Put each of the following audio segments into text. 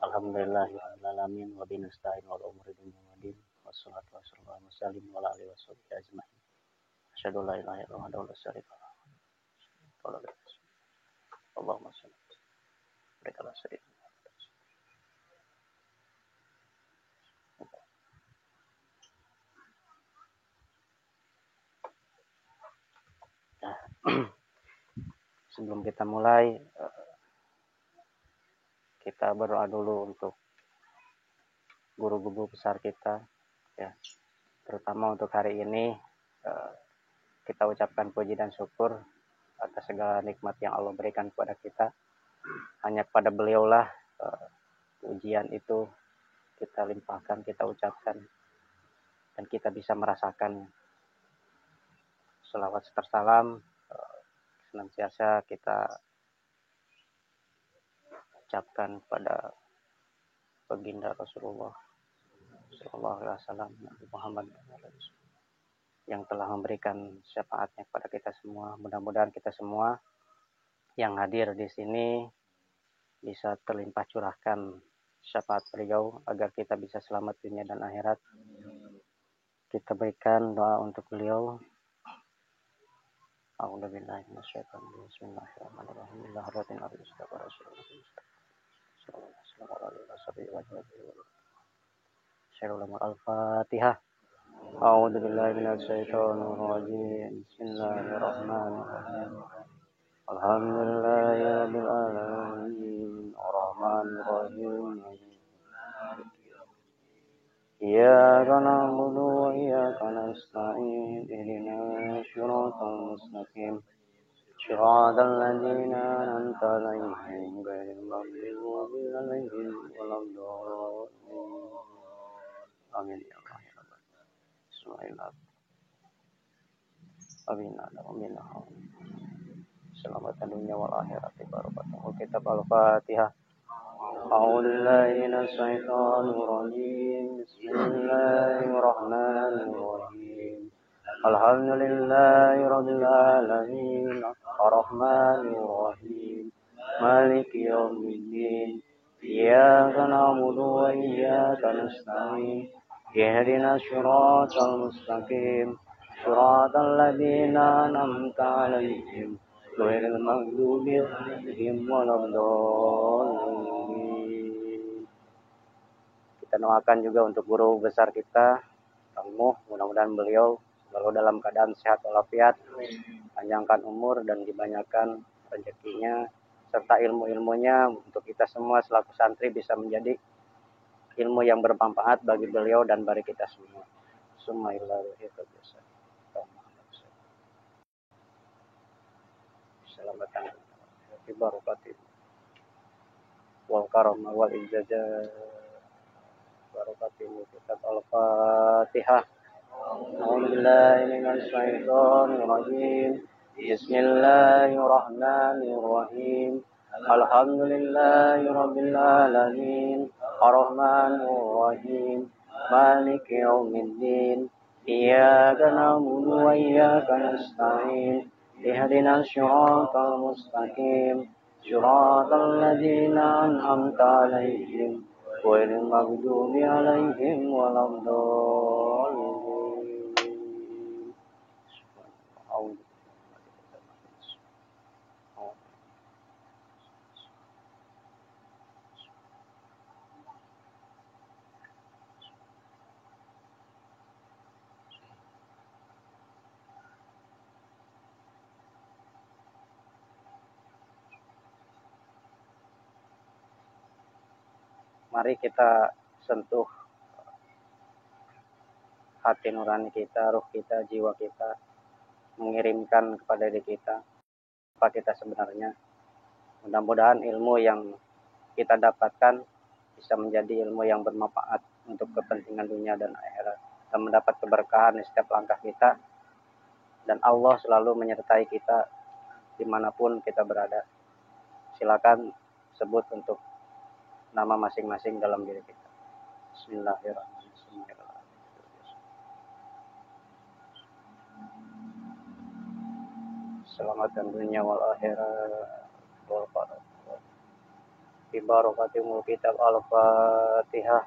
Alhamdulillahirabbil alamin wa bihi nasta'in wal umuri dunya waddin wassalatu wassalamu ala alihi washabihi ajmain. Asyhadu an la ilaha illallah wahdahu la syarika lahu Allahumma shalli ala sayyidina Sebelum kita mulai, kita berdoa dulu untuk guru-guru besar kita, ya, terutama untuk hari ini. Kita ucapkan puji dan syukur atas segala nikmat yang Allah berikan kepada kita. Hanya kepada beliaulah ujian itu kita limpahkan, kita ucapkan, dan kita bisa merasakan. Selawat serta salam senantiasa kita ucapkan kepada baginda Rasulullah Sallallahu Alaihi Wasallam, Nabi Muhammad yang telah memberikan syafaatnya kepada kita semua. Mudah-mudahan kita semua yang hadir di sini bisa terlimpah curahkan syafaat beliau agar kita bisa selamat dunia dan akhirat. Kita berikan doa untuk beliau. A'udzubillahi minasyaitonir rajim. Bismillahirrahmanirrahim. Al-Fatihah. A'udzubillahi minasyaitonir rajim. Bismillahirrahmanirrahim. Alhamdulillahirabbil alamin. Arrahmanir rahim. Iyyaka na'budu wa iyyaka nasta'in. Ihdinas siratal mustaqim. Shiratal ladzina an'amta 'alaihim ghairil maghdubi 'alaihim waladdallin. Amin ya Allah ya Rabbal Bismillah. Amin. Amin. Selamat dunia wal akhirat. Barakatuh. Kitab Al-Fatihah. A'udzubillahi minasyaitonir rajim. Bismillahirrahmanirrahim. Alhamdulillahirabbil alamin. Arrahmanir rahim. Maliki yaumiddin. Iyyaka na'budu wa iyyaka nasta'in. Ihdinas siratal mustaqim. Siratal ladzina an'amta 'alaihim ghairil maghdubi 'alaihim waladdallin. Kita doakan juga untuk guru besar kita, Kang Muh, mudah-mudahan beliau selalu dalam keadaan sehat walafiat, panjangkan umur dan dibanyakan rezekinya serta ilmu-ilmunya untuk kita semua selaku santri bisa menjadi ilmu yang bermanfaat bagi beliau dan bagi kita semua. Selamatan barakatin wal karam wal ijazah barakatin. Kitab Al-Fatihah. A'udzubillahi minasyaitonir rajim. Bismillahirrahmanirrahim. Alhamdulillahirabbil alamin. Arrahmanir rahim. Maliki yaumiddin. Iyyaka na'budu wa iyyaka nasta'in. Ihdinas siratal mustaqim. Siratal ladzina an'amta 'alaihim ghairil maghdubi 'alaihim waladdallin. Mari kita sentuh hati nurani kita, ruh kita, jiwa kita, mengirimkan kepada diri kita apa kita sebenarnya. Mudah-mudahan ilmu yang kita dapatkan bisa menjadi ilmu yang bermanfaat untuk kepentingan dunia dan akhirat, dan mendapat keberkahan di setiap langkah kita, dan Allah selalu menyertai kita dimanapun kita berada. Silakan sebut untuk nama masing-masing dalam diri kita. Bismillahirrahmanirrahim. Selamat dunia wal akhirat. Bibarakatimul kitab Al-Fatihah.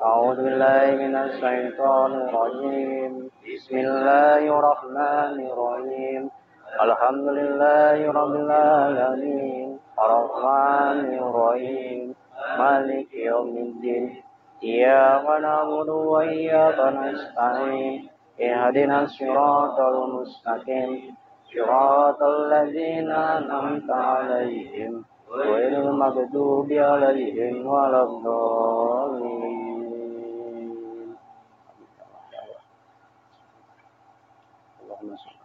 A'udzubillahi minasyaitonir rajim. Bismillahirrahmanirrahim. Alhamdulillahirabbil alamin. Arrahmanir rahim. Maliki yaumiddin. Iyyaka na'budu wa iyyaka nasta'in. Ihdinas siratal mustaqim. Siratal ladzina an'amta 'alaihim ghairil maghdubi 'alaihim waladdallin. Allahumma shalli.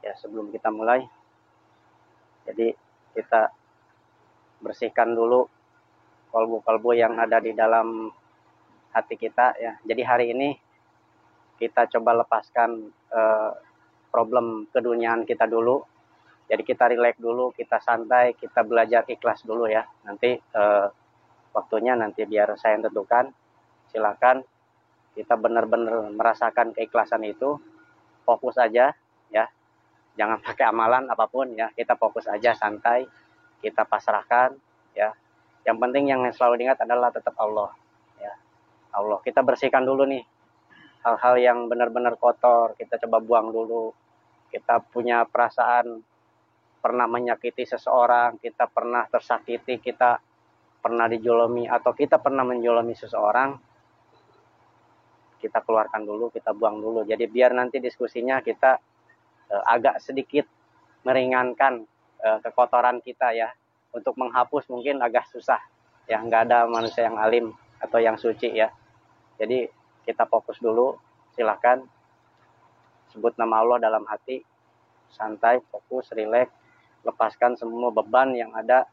Ya, sebelum kita mulai, jadi kita bersihkan dulu kalbu-kalbu yang ada di dalam hati kita ya. Jadi hari ini kita coba lepaskan problem keduniaan kita dulu. Jadi kita rileks dulu, kita santai, kita belajar ikhlas dulu ya. Nanti waktunya nanti biar saya yang tentukan. Silakan kita benar-benar merasakan keikhlasan itu, fokus aja ya. Jangan pakai amalan apapun ya, kita fokus aja, santai, kita pasrahkan ya. Yang penting yang selalu diingat adalah tetap Allah ya. Allah, kita bersihkan dulu nih hal-hal yang benar-benar kotor, kita coba buang dulu. Kita punya perasaan pernah menyakiti seseorang, kita pernah tersakiti, kita pernah dijolomi, atau kita pernah menjolomi seseorang, kita keluarkan dulu, kita buang dulu. Jadi biar nanti diskusinya kita agak sedikit meringankan kekotoran kita ya. Untuk menghapus mungkin agak susah ya, nggak ada manusia yang alim atau yang suci ya. Jadi kita fokus dulu, silakan sebut nama Allah dalam hati, santai, fokus, rileks, lepaskan semua beban yang ada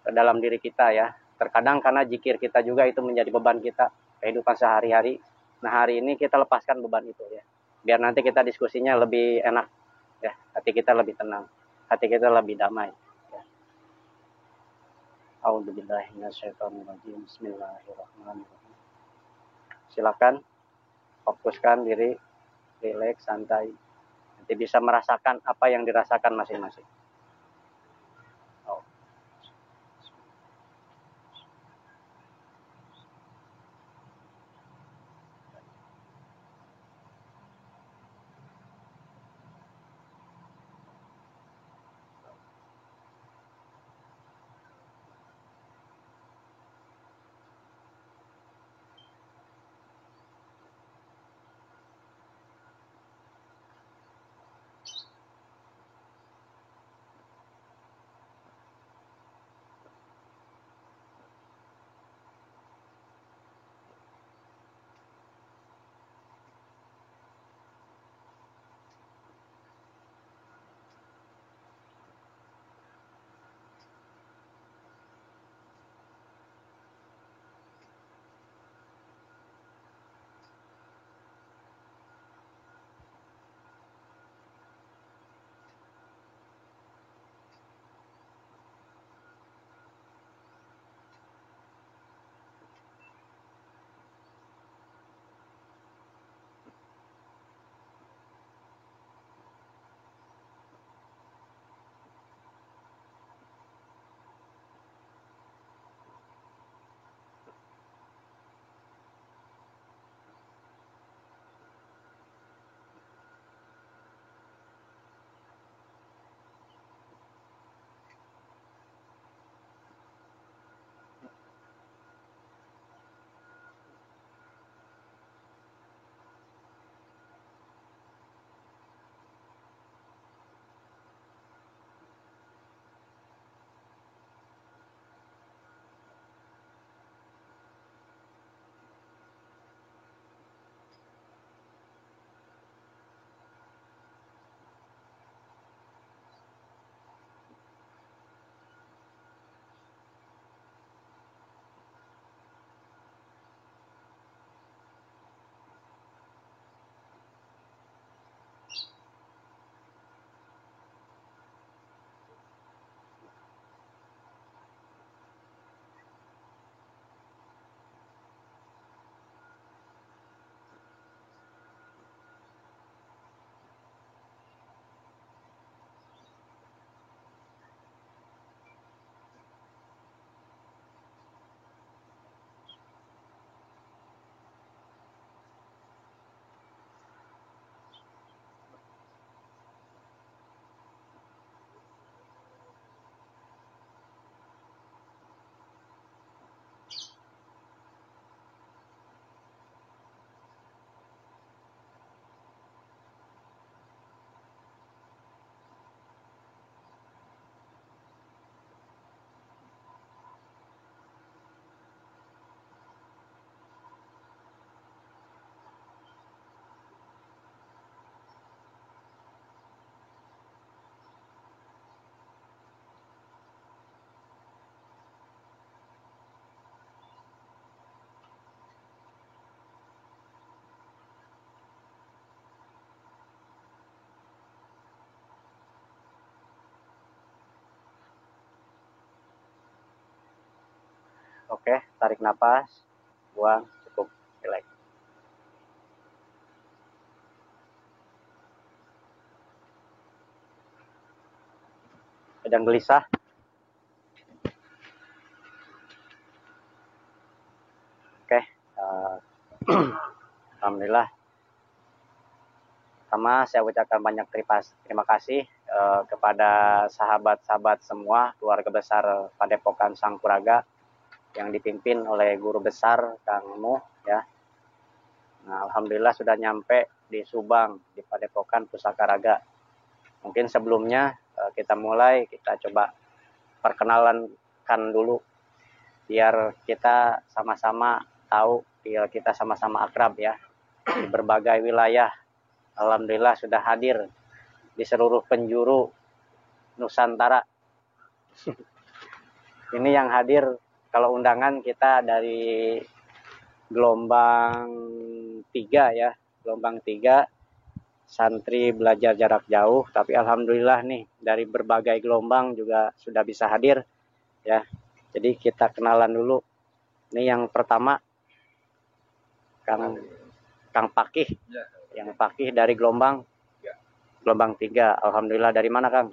dalam diri kita ya. Terkadang karena zikir kita juga itu menjadi beban kita kehidupan sehari-hari. Nah hari ini kita lepaskan beban itu ya, biar nanti kita diskusinya lebih enak ya, hati kita lebih tenang, hati kita lebih damai ya. A'udzubillahi minasyaitonirrajim. Bismillahirrahmanirrahim. Silakan fokuskan diri, rileks, santai, nanti bisa merasakan apa yang dirasakan masing-masing. Oke, tarik nafas, buang, cukup, relax. Sedang gelisah. Oke, alhamdulillah. Pertama, saya ucapkan banyak terima kasih kepada sahabat-sahabat semua, keluarga besar Padepokan Sangkuraga yang dipimpin oleh guru besar Kang Nuh ya. Nah, alhamdulillah sudah nyampe di Subang di Padepokan Pusaka Raga. Mungkin sebelumnya kita coba perkenalankan dulu biar kita sama-sama tahu, biar kita sama-sama akrab ya di berbagai wilayah. Alhamdulillah sudah hadir di seluruh penjuru Nusantara. Ini yang hadir kalau undangan kita dari gelombang 3 ya, gelombang 3 santri belajar jarak jauh, tapi alhamdulillah nih dari berbagai gelombang juga sudah bisa hadir ya. Jadi kita kenalan dulu. Ini yang pertama Kang Pakih. Yang Pakih dari gelombang 3. Alhamdulillah. Dari mana Kang?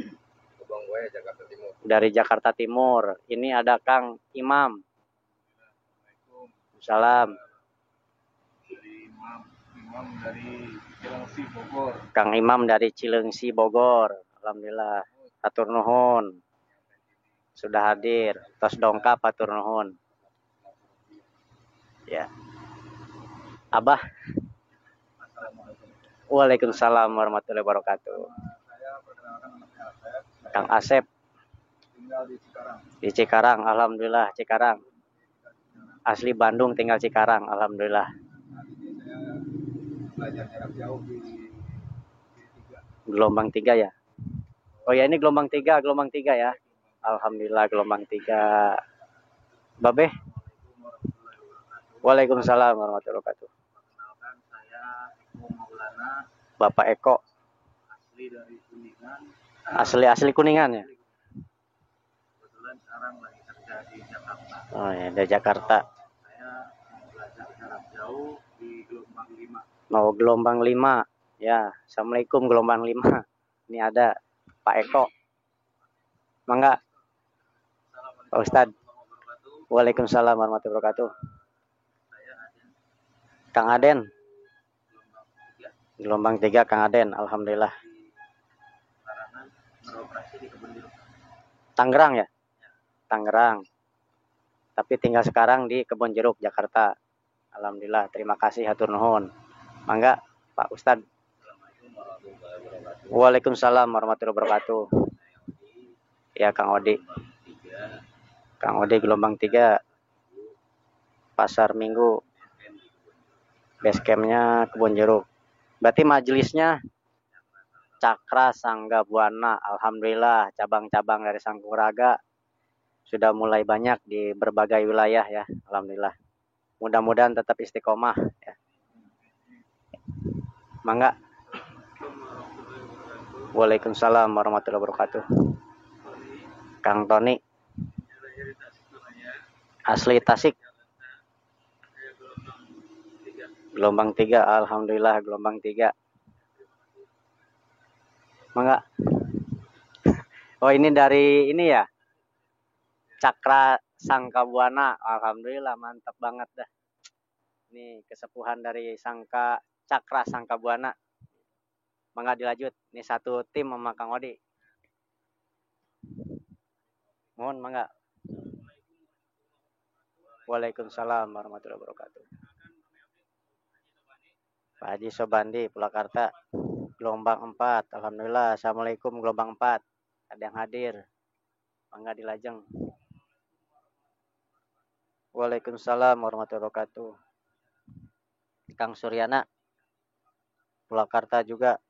Jakarta Timur. Dari Jakarta Timur. Ini ada Kang Imam. Salam. Imam dari Cilengsi Bogor. Kang Imam dari Cilengsi Bogor. Alhamdulillah. Hatur nuhun. Sudah hadir. Tos dongkap hatur nuhun. Ya. Abah. Waalaikumsalam warahmatullahi wabarakatuh. Kang Asep. Tinggal di Cikarang. Di Cikarang, alhamdulillah Cikarang. Asli Bandung, tinggal Cikarang, alhamdulillah. Saya belajar jarak jauh di Gelombang 3 ya. Oh ya, ini gelombang 3 ya. Alhamdulillah gelombang 3. Babeh. Waalaikumsalam warahmatullahi wabarakatuh. Perkenalkan, saya Eko Maulana. Bapak Eko. Asli dari Kuningan. Asli Kuningan ya. Kebetulan sekarang lagi kerja di Jakarta. Oh ya, dari Jakarta. Saya belajar jarak jauh di gelombang 5. Mau gelombang 5. Ya, assalamualaikum gelombang 5. Ini ada Pak Eko. Mangga. Pak Ustadz. Waalaikumsalam warahmatullahi wabarakatuh. Kang Aden. Gelombang 3 Kang Aden, alhamdulillah. Tangerang ya? Tangerang. Tapi tinggal sekarang di Kebon Jeruk, Jakarta. Alhamdulillah, terima kasih hatur nuhun. Mangga, Pak Ustadz. Waalaikumsalam warahmatullahi wabarakatuh. Ya, Kang Odi. Kang Odi gelombang 3. Pasar Minggu. Base campnya Kebon Jeruk. Berarti majelisnya Cakra Sangga Buana. Alhamdulillah cabang-cabang dari Sangkuraga sudah mulai banyak di berbagai wilayah ya. Alhamdulillah. Mudah-mudahan tetap istiqomah ya. Mangga. Waalaikumsalam warahmatullahi wabarakatuh. Kang Tony. Asli Tasik. Gelombang 3, alhamdulillah gelombang 3. Mangga. Oh, ini dari ini ya. Cakra Sangka Buana. Alhamdulillah mantap banget dah. Ini kesepuhan dari Cakra Sangka Buana. Mangga dilanjut. Ini satu tim sama Kang Odi. Mohon mangga. Waalaikumsalam warahmatullahi wabarakatuh. Pak Haji Sobandi, Purwakarta. Gelombang 4. Alhamdulillah. Assalamualaikum gelombang 4. Ada yang hadir. Mangga dilajeng. Waalaikumsalam warahmatullahi wabarakatuh. Kang Suryana. Purwakarta juga.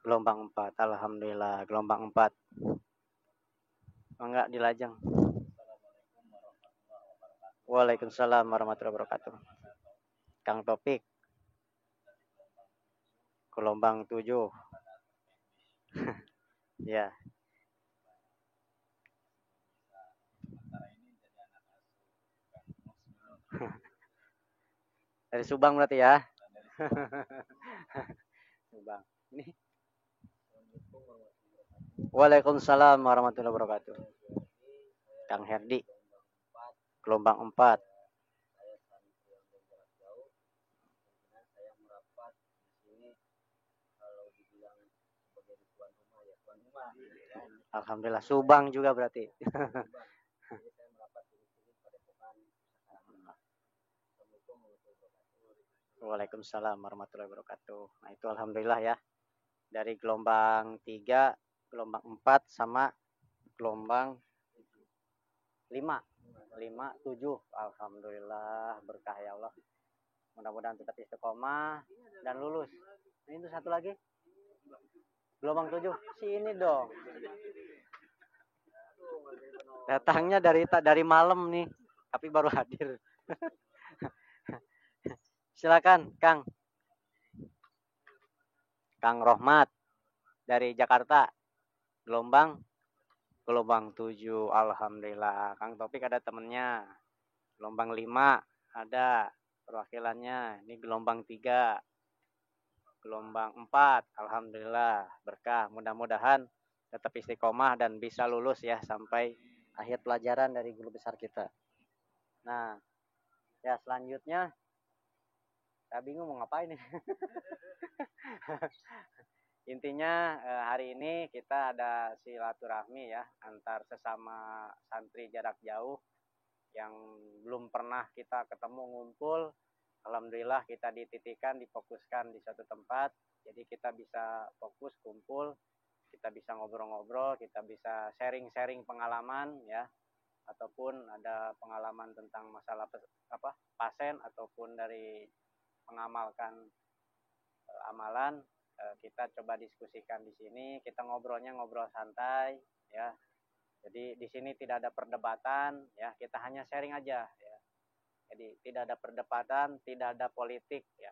Gelombang 4. Alhamdulillah. Gelombang 4. Mangga dilajeng. Waalaikumsalam warahmatullahi wabarakatuh. Kang Topik. Gelombang 7. Ya. Dari Subang berarti ya. Subang. Ini. Waalaikumsalam warahmatullahi wabarakatuh. Kang Herdi. Gelombang 4. Alhamdulillah. Subang juga berarti. Waalaikumsalam warahmatullahi wabarakatuh. Nah itu alhamdulillah ya. Dari gelombang 3, gelombang 4 sama gelombang 5. 5, 7. Alhamdulillah berkah ya Allah. Mudah-mudahan tetap istiqomah dan lulus. Ini tuh satu lagi. Gelombang 7. Sini dong. Datangnya dari malam nih, tapi baru hadir. Silakan, Kang. Kang Rohmat dari Jakarta. Gelombang 7. Alhamdulillah. Kang Topik ada temennya. Gelombang 5 ada perwakilannya. Ini gelombang 3. Gelombang 4. Alhamdulillah berkah. Mudah-mudahan tetap istiqomah dan bisa lulus ya sampai akhir pelajaran dari guru besar kita. Nah, ya selanjutnya saya bingung mau ngapain nih. Intinya hari ini kita ada silaturahmi ya antar sesama santri jarak jauh yang belum pernah kita ketemu ngumpul. Alhamdulillah kita dititikan, difokuskan di suatu tempat. Jadi kita bisa fokus kumpul, kita bisa ngobrol-ngobrol, kita bisa sharing-sharing pengalaman ya, ataupun ada pengalaman tentang masalah pasien ataupun dari mengamalkan amalan, kita coba diskusikan di sini. Kita ngobrolnya ngobrol santai ya. Jadi di sini tidak ada perdebatan ya, kita hanya sharing aja ya. Jadi tidak ada perdebatan, tidak ada politik ya.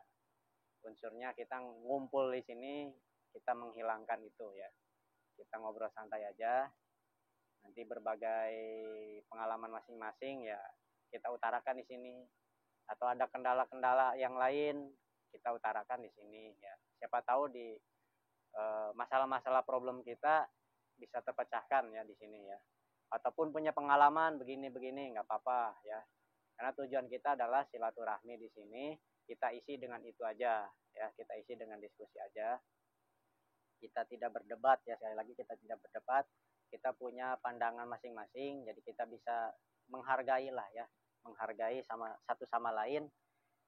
Unsurnya kita ngumpul di sini, kita menghilangkan itu ya. Kita ngobrol santai aja. Nanti berbagai pengalaman masing-masing ya kita utarakan di sini. Atau ada kendala-kendala yang lain kita utarakan di sini ya. Siapa tahu di masalah-masalah problem kita bisa terpecahkan ya di sini ya. Ataupun punya pengalaman begini-begini nggak apa-apa ya. Karena tujuan kita adalah silaturahmi di sini. Kita isi dengan itu aja ya. Kita isi dengan diskusi aja. Kita tidak berdebat ya, sekali lagi kita tidak berdebat. Kita punya pandangan masing-masing. Jadi kita bisa menghargai lah ya. Menghargai sama satu sama lain.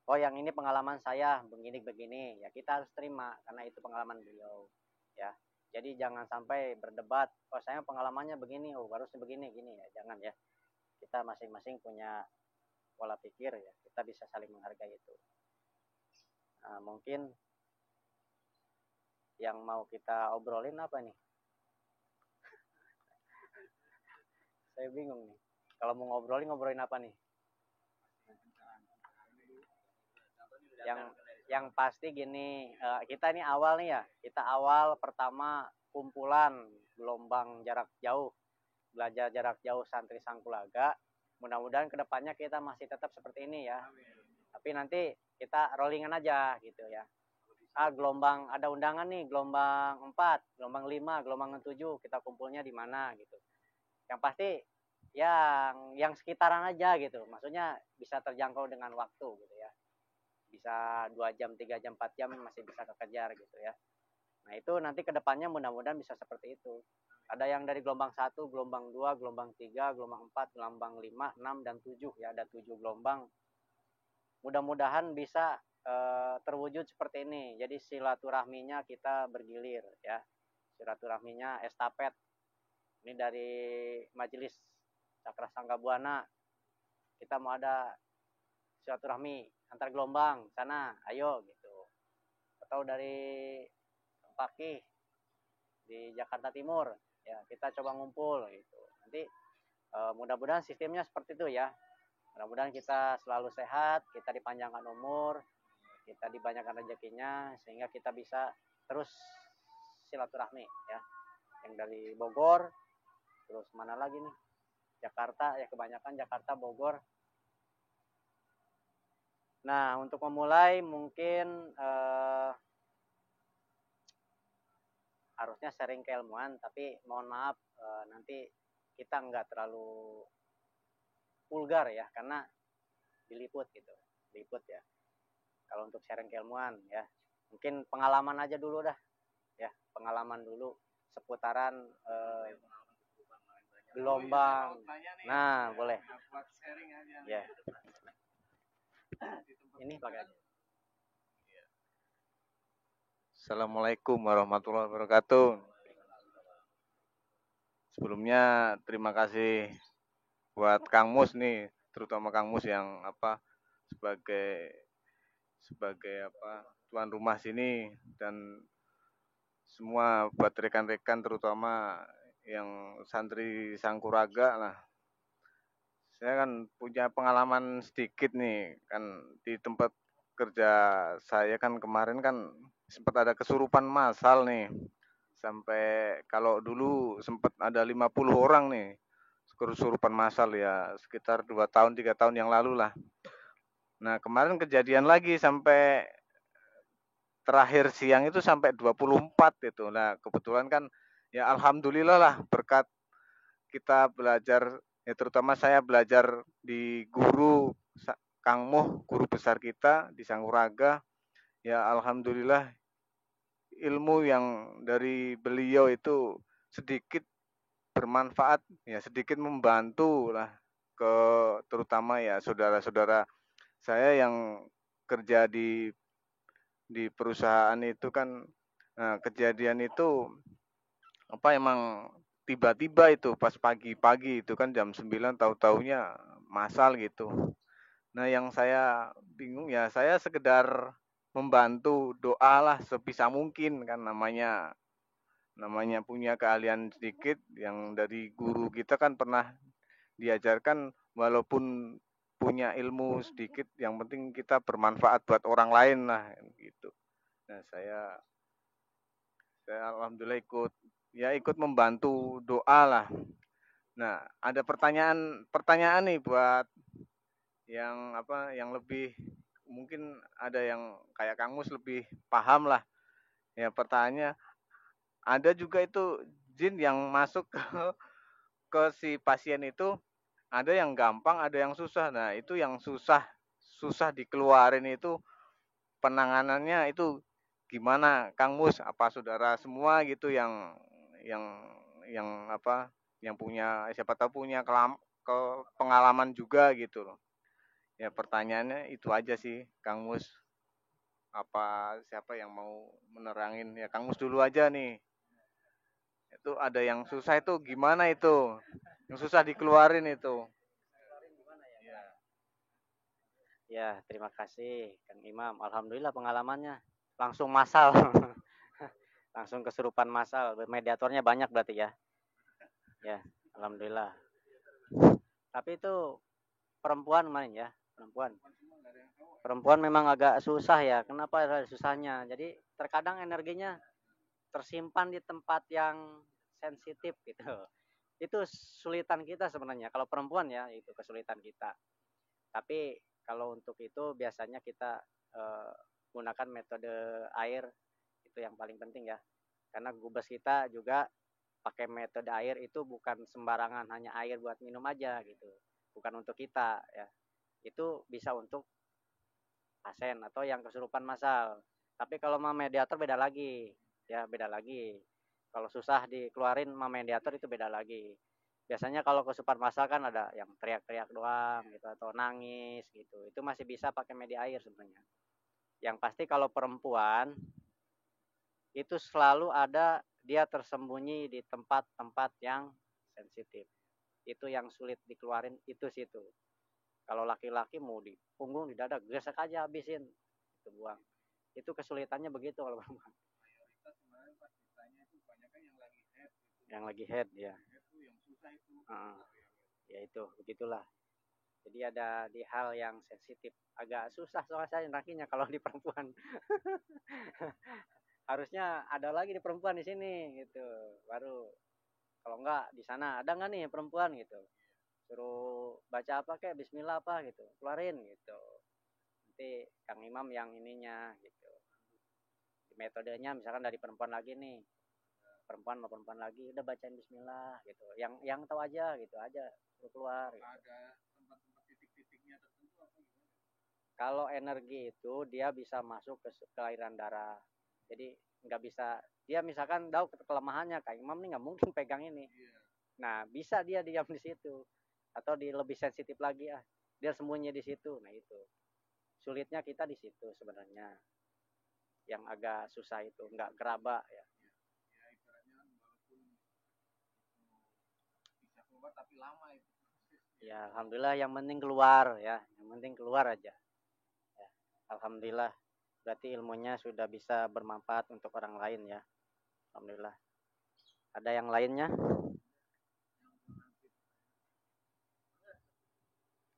Oh yang ini pengalaman saya begini-begini ya, kita harus terima karena itu pengalaman beliau ya. Jadi jangan sampai berdebat, oh saya pengalamannya begini, oh harusnya begini gini ya, jangan ya. Kita masing-masing punya pola pikir ya, kita bisa saling menghargai itu. Nah, mungkin yang mau kita obrolin apa nih? Saya bingung nih. Kalau mau ngobrolin apa nih? Yang pasti gini, kita ini awal nih ya, kita awal pertama kumpulan gelombang jarak jauh, belajar jarak jauh santri Sangkulaga. Mudah-mudahan kedepannya kita masih tetap seperti ini ya. Tapi nanti kita rollingan aja gitu ya. Gelombang ada undangan nih, gelombang 4, gelombang 5, gelombang 7, kita kumpulnya di mana gitu. Yang pasti yang sekitaran aja gitu. Maksudnya bisa terjangkau dengan waktu gitu ya. Bisa 2 jam, 3 jam, 4 jam masih bisa kekejar gitu ya. Nah itu nanti kedepannya mudah-mudahan bisa seperti itu. Ada yang dari gelombang 1, gelombang 2, gelombang 3, gelombang 4, gelombang 5, 6, dan 7 ya. Ada 7 gelombang. Mudah-mudahan bisa terwujud seperti ini. Jadi silaturahminya kita bergilir ya. Silaturahminya estafet. Ini dari Majelis Cakra Sangga Buana. Kita mau ada silaturahmi antar gelombang sana, ayo gitu. Atau dari Paki di Jakarta Timur ya, kita coba ngumpul gitu. Nanti mudah-mudahan sistemnya seperti itu ya. Mudah-mudahan kita selalu sehat, kita dipanjangkan umur, kita dibanyakan rezekinya sehingga kita bisa terus silaturahmi ya. Yang dari Bogor, terus mana lagi nih? Jakarta ya, kebanyakan Jakarta, Bogor, Nah, untuk memulai mungkin harusnya sharing keilmuan, tapi mohon maaf nanti kita nggak terlalu vulgar ya, karena diliput gitu, diliput ya. Kalau untuk sharing keilmuan ya, mungkin pengalaman aja dulu dah, ya pengalaman dulu seputaran gelombang. Nah, boleh. Ya. Ini pakai. Assalamualaikum warahmatullahi wabarakatuh. Sebelumnya terima kasih buat Kang Mus nih, terutama Kang Mus yang sebagai tuan rumah sini, dan semua buat rekan-rekan terutama yang santri Sangkuraga lah. Saya kan punya pengalaman sedikit nih, kan di tempat kerja saya kan kemarin kan sempat ada kesurupan massal nih. Sampai kalau dulu sempat ada 50 orang nih kesurupan massal ya, sekitar 2 tahun 3 tahun yang lalu lah. Nah, kemarin kejadian lagi sampai terakhir siang itu sampai 24 itu. Nah, kebetulan kan ya alhamdulillah lah berkat kita belajar, ya terutama saya belajar di guru Kang Moh, guru besar kita di Sanguraga. Ya alhamdulillah ilmu yang dari beliau itu sedikit bermanfaat, ya sedikit membantu lah ke terutama ya saudara-saudara saya yang kerja di perusahaan itu kan. Nah, kejadian itu emang tiba-tiba itu pas pagi-pagi itu kan jam 9 tahu-taunya massal gitu. Nah, yang saya bingung ya saya sekedar membantu doa lah sebisa mungkin, kan namanya punya keahlian sedikit yang dari guru kita kan pernah diajarkan, walaupun punya ilmu sedikit yang penting kita bermanfaat buat orang lain lah gitu. Nah, saya alhamdulillah ikut membantu doa lah. Nah, ada pertanyaan nih buat yang lebih, mungkin ada yang kayak Kang Mus lebih paham lah. Ya, pertanyaannya, ada juga itu jin yang masuk ke si pasien itu, ada yang gampang, ada yang susah. Nah, itu yang susah dikeluarin itu penanganannya itu gimana, Kang Mus? Apa saudara semua gitu yang yang yang punya, siapa tahu punya pengalaman juga gitu loh. Ya pertanyaannya itu aja sih, Kang Mus. Apa siapa yang mau menerangin? Ya Kang Mus dulu aja nih. Itu ada yang susah itu gimana itu? Yang susah dikeluarin itu. Ya, terima kasih Kang Imam. Alhamdulillah pengalamannya langsung massal. Langsung kesurupan massal. Mediatornya banyak berarti ya. Ya, alhamdulillah. Tapi itu perempuan main ya, perempuan. Perempuan memang agak susah ya. Kenapa ada susahnya? Jadi terkadang energinya tersimpan di tempat yang sensitif gitu. Itu sulitan kita sebenarnya. Kalau perempuan ya, itu kesulitan kita. Tapi kalau untuk itu biasanya kita eh, gunakan metode air, itu yang paling penting ya. Karena gubes kita juga pakai metode air itu bukan sembarangan hanya air buat minum aja gitu. Bukan untuk kita ya. Itu bisa untuk pasien atau yang kesurupan massal. Tapi kalau mediator beda lagi, ya beda lagi. Kalau susah dikeluarin mediator itu beda lagi. Biasanya kalau kesurupan massal kan ada yang teriak-teriak doang gitu atau nangis gitu. Itu masih bisa pakai media air sebenarnya. Yang pasti kalau perempuan itu selalu ada dia tersembunyi di tempat-tempat yang sensitif. Itu yang sulit dikeluarin itu situ. Kalau laki-laki mau di punggung, di dada, gesek aja habisin, itu buang. Itu kesulitannya begitu kalau perempuan. Yang lagi head ya. Ya itu begitulah. Jadi ada di hal yang sensitif, agak susah soalnya saya rakinya kalau di perempuan. Harusnya ada lagi di perempuan di sini gitu. Baru kalau enggak di sana ada enggak nih perempuan gitu. Suruh baca apa kayak bismillah apa gitu. Keluarin gitu. nanti Kang Imam yang ininya gitu. Metodenya misalkan dari perempuan lagi nih, perempuan lagi udah bacain bismillah gitu, yang tahu aja gitu aja keluar gitu. Ada tempat-tempat titik-titiknya tertentu apa gimana? Kalau energi itu dia bisa masuk ke aliran darah, jadi nggak bisa dia misalkan tahu kelemahannya Kang Imam nih nggak mungkin pegang ini. Nah bisa dia diam di situ atau di lebih sensitif lagi dia sembunyi di situ. Nah itu sulitnya kita di situ sebenarnya, yang agak susah itu nggak geraba ya. Ya ibaratnya walaupun bisa keluar tapi lama itu. Ya alhamdulillah yang penting keluar ya, yang penting keluar aja ya. Alhamdulillah berarti ilmunya sudah bisa bermanfaat untuk orang lain ya. Alhamdulillah. Ada yang lainnya?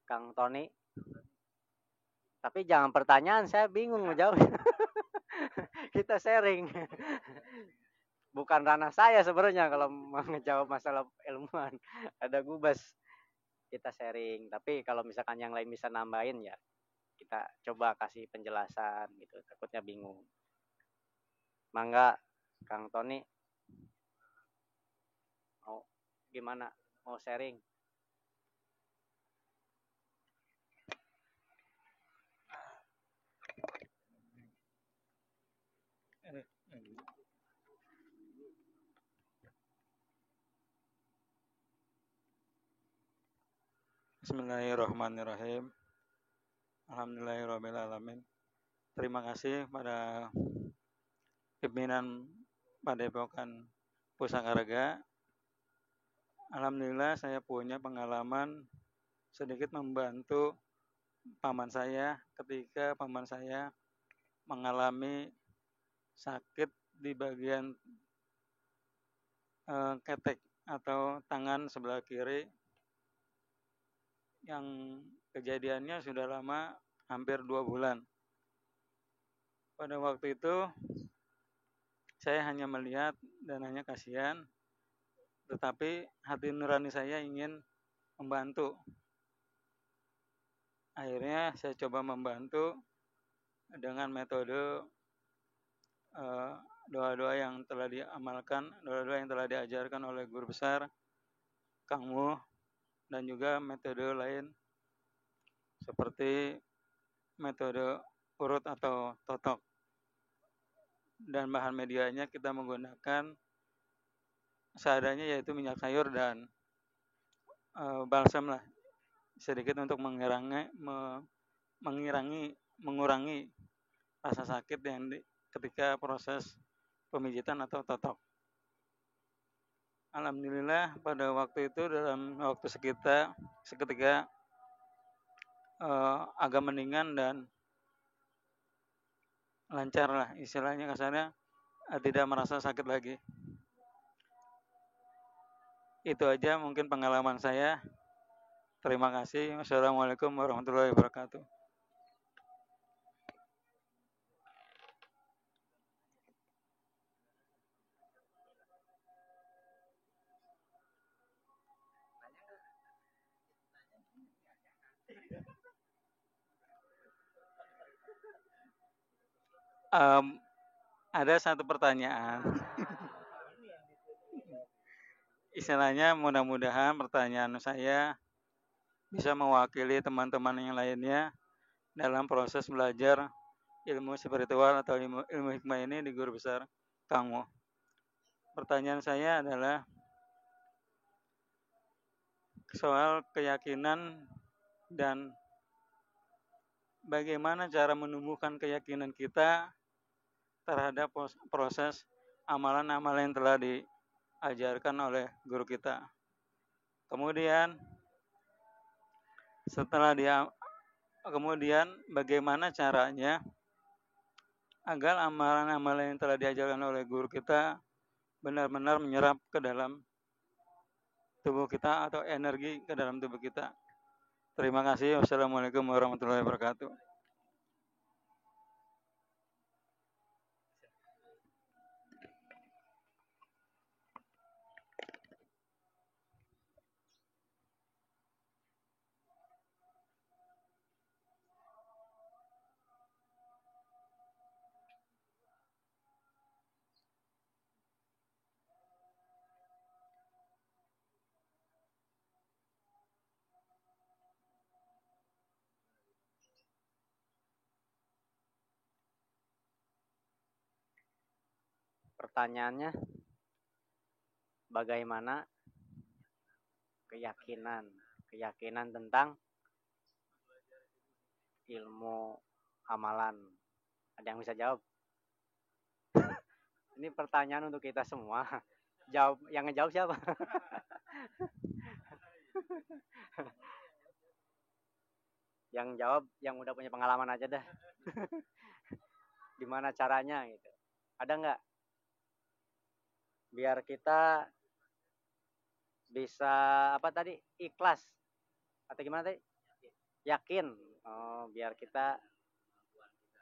Kang Tony. Tapi jangan pertanyaan, saya bingung menjawab. Kita sharing. Bukan ranah saya sebenarnya kalau mau ngejawab masalah ilmuwan. Ada Gubas. Kita sharing. Tapi kalau misalkan yang lain bisa nambahin ya, kita coba kasih penjelasan gitu. Takutnya bingung. Mangga, Kang Tony. Mau gimana? Mau sharing? Bismillahirrahmanirrahim. Alhamdulillahirrahmanirrahim. Terima kasih pada pimpinan Padepokan Pusaka Raga. Alhamdulillah saya punya pengalaman sedikit membantu paman saya ketika paman saya mengalami sakit di bagian ketek atau tangan sebelah kiri, yang kejadiannya sudah lama, hampir 2 bulan. Pada waktu itu saya hanya melihat dan hanya kasihan, tetapi hati nurani saya ingin membantu. Akhirnya saya coba membantu dengan metode doa-doa yang telah diamalkan, doa-doa yang telah diajarkan oleh guru besar Kang Mu, dan juga metode lain seperti metode urut atau totok. Dan bahan medianya kita menggunakan seadanya, yaitu minyak sayur dan balsam lah, sedikit untuk mengurangi rasa sakit yang ketika proses pemijitan atau totok. Alhamdulillah pada waktu itu dalam waktu seketika agak mendingan dan lancar lah, istilahnya kasarnya tidak merasa sakit lagi. Itu aja mungkin pengalaman saya. Terima kasih. Wassalamualaikum warahmatullahi wabarakatuh. Ada satu pertanyaan. Istilahnya mudah-mudahan pertanyaan saya bisa mewakili teman-teman yang lainnya dalam proses belajar ilmu spiritual atau ilmu hikmah ini di guru besar Kang Mu. Pertanyaan saya adalah soal keyakinan dan bagaimana cara menumbuhkan keyakinan kita terhadap proses amalan-amalan yang telah diajarkan oleh guru kita. Kemudian bagaimana caranya agar amalan-amalan yang telah diajarkan oleh guru kita benar-benar menyerap ke dalam tubuh kita atau energi ke dalam tubuh kita. Terima kasih. Wassalamualaikum warahmatullahi wabarakatuh. pertanyaannya bagaimana keyakinan tentang ilmu amalan. Ada yang bisa jawab? Ini pertanyaan untuk kita semua. Yang ngejawab siapa? Yang jawab yang udah punya pengalaman aja dah. Gimana caranya gitu? Ada nggak? Biar kita bisa ikhlas atau gimana tadi? Yakin. Oh, biar kita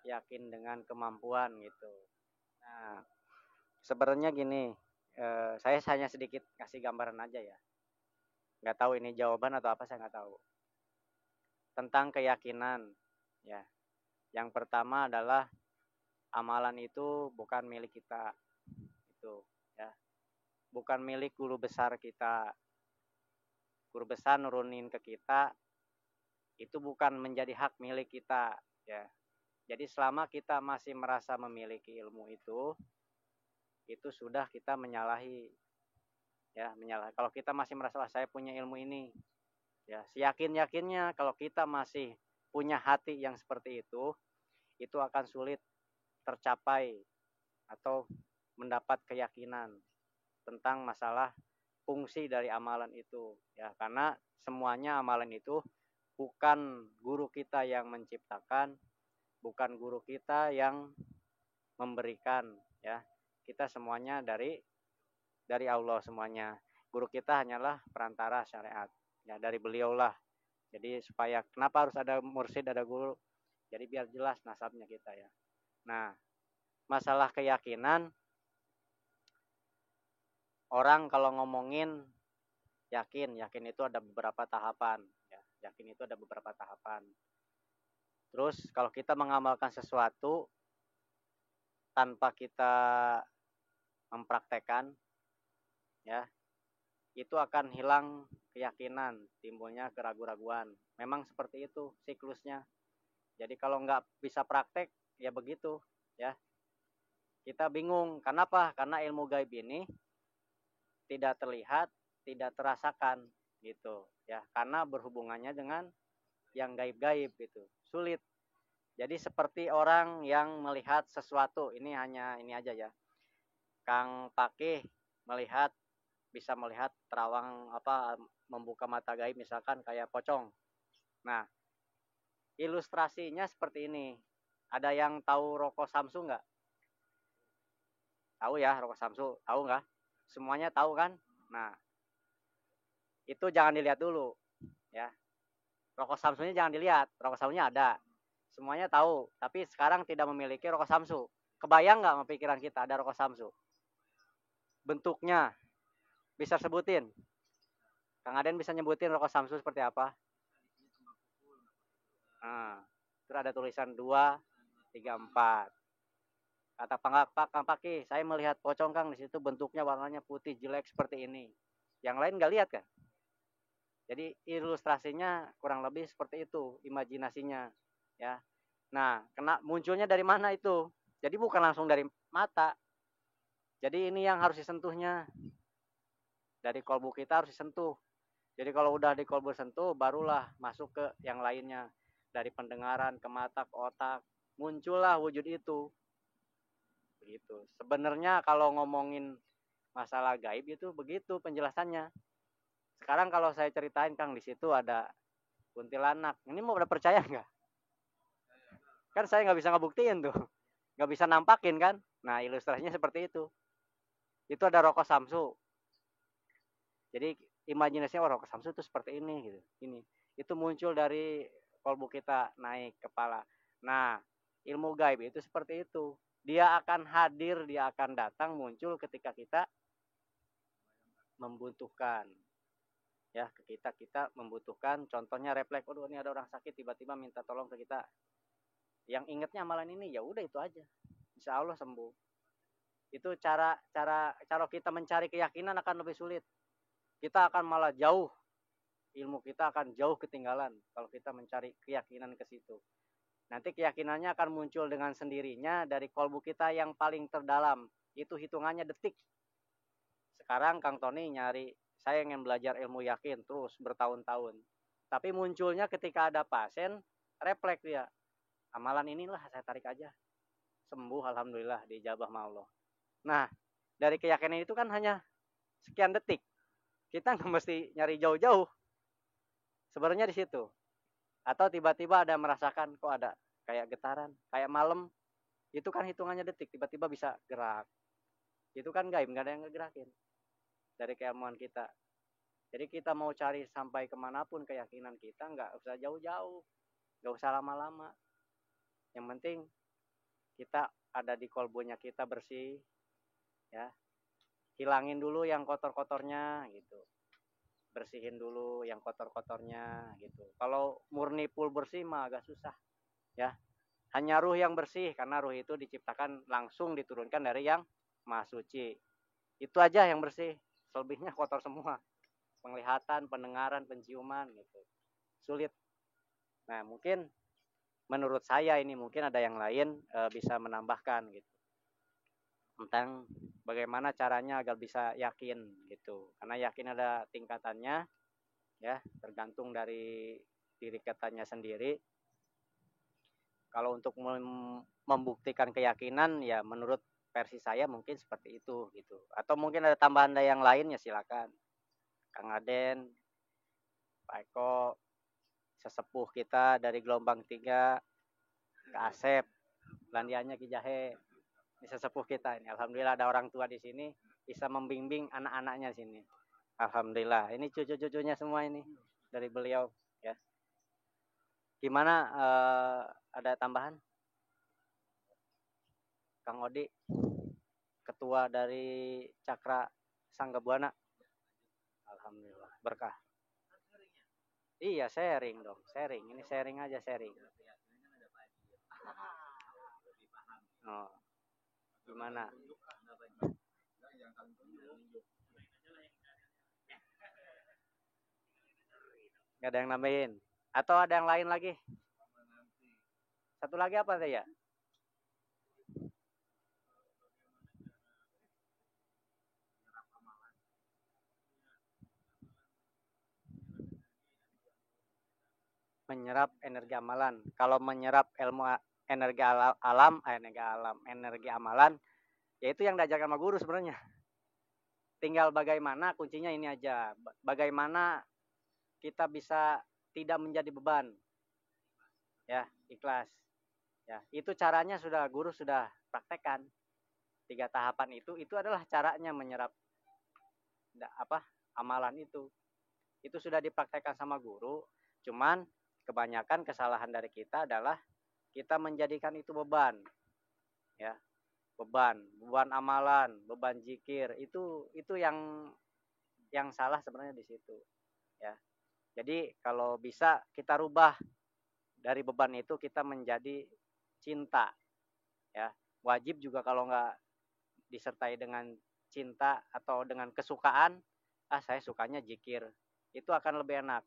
yakin dengan kemampuan gitu. Nah, sebenarnya gini, saya hanya sedikit kasih gambaran aja ya. Nggak tahu ini jawaban atau apa, saya nggak tahu. Tentang keyakinan, ya. Yang pertama adalah amalan itu bukan milik kita, itu, ya. Bukan milik guru besar kita. Guru besar nurunin ke kita, itu bukan menjadi hak milik kita, ya. Jadi selama kita masih merasa memiliki ilmu itu sudah kita menyalahi, ya, menyalahi. Kalau kita masih merasa saya punya ilmu ini, ya, seyakin-yakinnya kalau kita masih punya hati yang seperti itu akan sulit tercapai atau mendapat keyakinan tentang masalah fungsi dari amalan itu, ya, karena semuanya amalan itu bukan guru kita yang menciptakan, bukan guru kita yang memberikan, ya. Kita semuanya dari Allah semuanya. Guru kita hanyalah perantara syariat, ya, dari beliaulah. Jadi supaya kenapa harus ada mursyid, ada guru? Jadi biar jelas nasabnya kita, ya. Nah, masalah keyakinan, orang kalau ngomongin yakin itu ada beberapa tahapan, ya. Yakin itu ada beberapa tahapan. Terus kalau kita mengamalkan sesuatu tanpa kita mempraktekkan, ya, itu akan hilang keyakinan, timbulnya keraguan-raguan. Memang seperti itu siklusnya. Jadi kalau nggak bisa praktek, ya begitu, ya. Kita bingung, kenapa? Karena ilmu gaib ini tidak terlihat, tidak terasakan, gitu, ya. Karena berhubungannya dengan yang gaib-gaib, gitu, sulit. Jadi seperti orang yang melihat sesuatu, ini hanya ini aja ya. Kang Pakih bisa melihat terawang membuka mata gaib misalkan kayak pocong. Nah, ilustrasinya seperti ini. Ada yang tahu Roko Samsu nggak? Tahu ya Roko Samsu? Tahu nggak? Semuanya tahu kan? Nah, itu jangan dilihat dulu, ya. Roko Samsunya jangan dilihat. Roko Samsunya ada. Semuanya tahu, tapi sekarang tidak memiliki Roko Samsu. Kebayang nggak sama pikiran kita ada Roko Samsu? Bentuknya bisa sebutin? Kang Aden bisa nyebutin Roko Samsu seperti apa? Nah, terus ada tulisan 2, 3, 4. Kata Kang Pakih, saya melihat pocong Kang, di situ bentuknya warnanya putih jelek seperti ini. Yang lain nggak lihat kan? Jadi ilustrasinya kurang lebih seperti itu, imajinasinya, ya. Nah, munculnya dari mana itu? Jadi bukan langsung dari mata. Jadi ini yang harus disentuhnya. Dari kolbu kita harus disentuh. Jadi kalau udah di kolbu sentuh, barulah masuk ke yang lainnya. Dari pendengaran ke mata, ke otak, muncullah wujud itu. Begitu. Sebenarnya kalau ngomongin masalah gaib itu begitu penjelasannya. Sekarang kalau saya ceritain Kang, di situ ada kuntilanak. Ini mau udah percaya nggak? Kan saya nggak bisa ngebuktiin tuh. Nggak bisa nampakin kan? Nah, ilustrasinya seperti itu. Itu ada Roko Samsu. Jadi imajinasinya Roko Samsu itu seperti ini gitu. Ini. Itu muncul dari kolbu kita naik kepala. Nah, ilmu gaib itu seperti itu. Dia akan hadir, dia akan datang, muncul ketika kita membutuhkan. Ya, kita membutuhkan. Contohnya refleks, aduh ini ada orang sakit, tiba-tiba minta tolong ke kita. Yang ingatnya amalan ini, ya udah itu aja. Insya Allah sembuh. Itu cara kita mencari keyakinan akan lebih sulit. Kita akan malah jauh, ilmu kita akan jauh ketinggalan kalau kita mencari keyakinan ke situ. Nanti keyakinannya akan muncul dengan sendirinya dari kolbu kita yang paling terdalam. Itu hitungannya detik. Sekarang Kang Tony nyari, saya ingin belajar ilmu yakin terus bertahun-tahun. Tapi munculnya ketika ada pasien, refleks dia. Amalan inilah saya tarik aja. Sembuh alhamdulillah, dijabah sama Allah. Nah, dari keyakinan itu kan hanya sekian detik. Kita nggak mesti nyari jauh-jauh. Sebenarnya di situ. Atau tiba-tiba ada merasakan kok ada kayak getaran, kayak malam. Itu kan hitungannya detik, tiba-tiba bisa gerak. Itu kan gaib, nggak ada yang ngegerakin. Dari keilmuan kita. Jadi kita mau cari sampai kemanapun keyakinan kita, nggak usah jauh-jauh, nggak usah lama-lama. Yang penting kita ada di kolbunya kita bersih, ya. Hilangin dulu yang kotor-kotornya, gitu. Bersihin dulu yang kotor-kotornya, gitu. Kalau murni full bersih mah agak susah, ya. Hanya ruh yang bersih, karena ruh itu diciptakan langsung diturunkan dari yang Maha Suci. Itu aja yang bersih. Selebihnya kotor semua. Penglihatan, pendengaran, penciuman gitu. Sulit. Nah, mungkin menurut saya ini mungkin ada yang lain bisa menambahkan gitu. Tentang bagaimana caranya agar bisa yakin gitu. Karena yakin ada tingkatannya ya, tergantung dari diri katanya sendiri. Kalau untuk membuktikan keyakinan ya menurut versi saya mungkin seperti itu gitu. Atau mungkin ada tambahan dari yang lain ya silakan. Kang Aden, Pak Eko, sesepuh kita dari gelombang 3, Kak Asep, Landianya Ki Jahe. Ini sesepuh kita ini. Alhamdulillah ada orang tua di sini bisa membimbing anak-anaknya di sini. Alhamdulillah. Ini cucu-cucunya semua ini dari beliau ya. Gimana ada tambahan? Kang Odi, ketua dari Cakra Sangga Buana. Alhamdulillah, berkah. Iya, sharing dong, sharing. Ini sharing aja, sharing. Oh, gimana? Gak ada yang nambahin? Atau ada yang lain lagi? Satu lagi apa saya? Menyerap energi amalan. Kalau menyerap ilmu energi energi amalan, yaitu yang diajarkan sama guru sebenarnya. Tinggal bagaimana, kuncinya ini aja. Bagaimana kita bisa tidak menjadi beban. Ya, ikhlas. Ya, itu caranya guru sudah praktekkan. 3 tahapan itu adalah caranya menyerap amalan itu. Itu sudah dipraktekkan sama guru, cuman kebanyakan kesalahan dari kita adalah kita menjadikan itu beban. Ya. Beban amalan, beban zikir, itu yang salah sebenarnya di situ. Ya. Jadi kalau bisa kita rubah dari beban itu kita menjadi cinta. Ya. Wajib juga kalau nggak disertai dengan cinta atau dengan kesukaan, saya sukanya zikir. Itu akan lebih enak.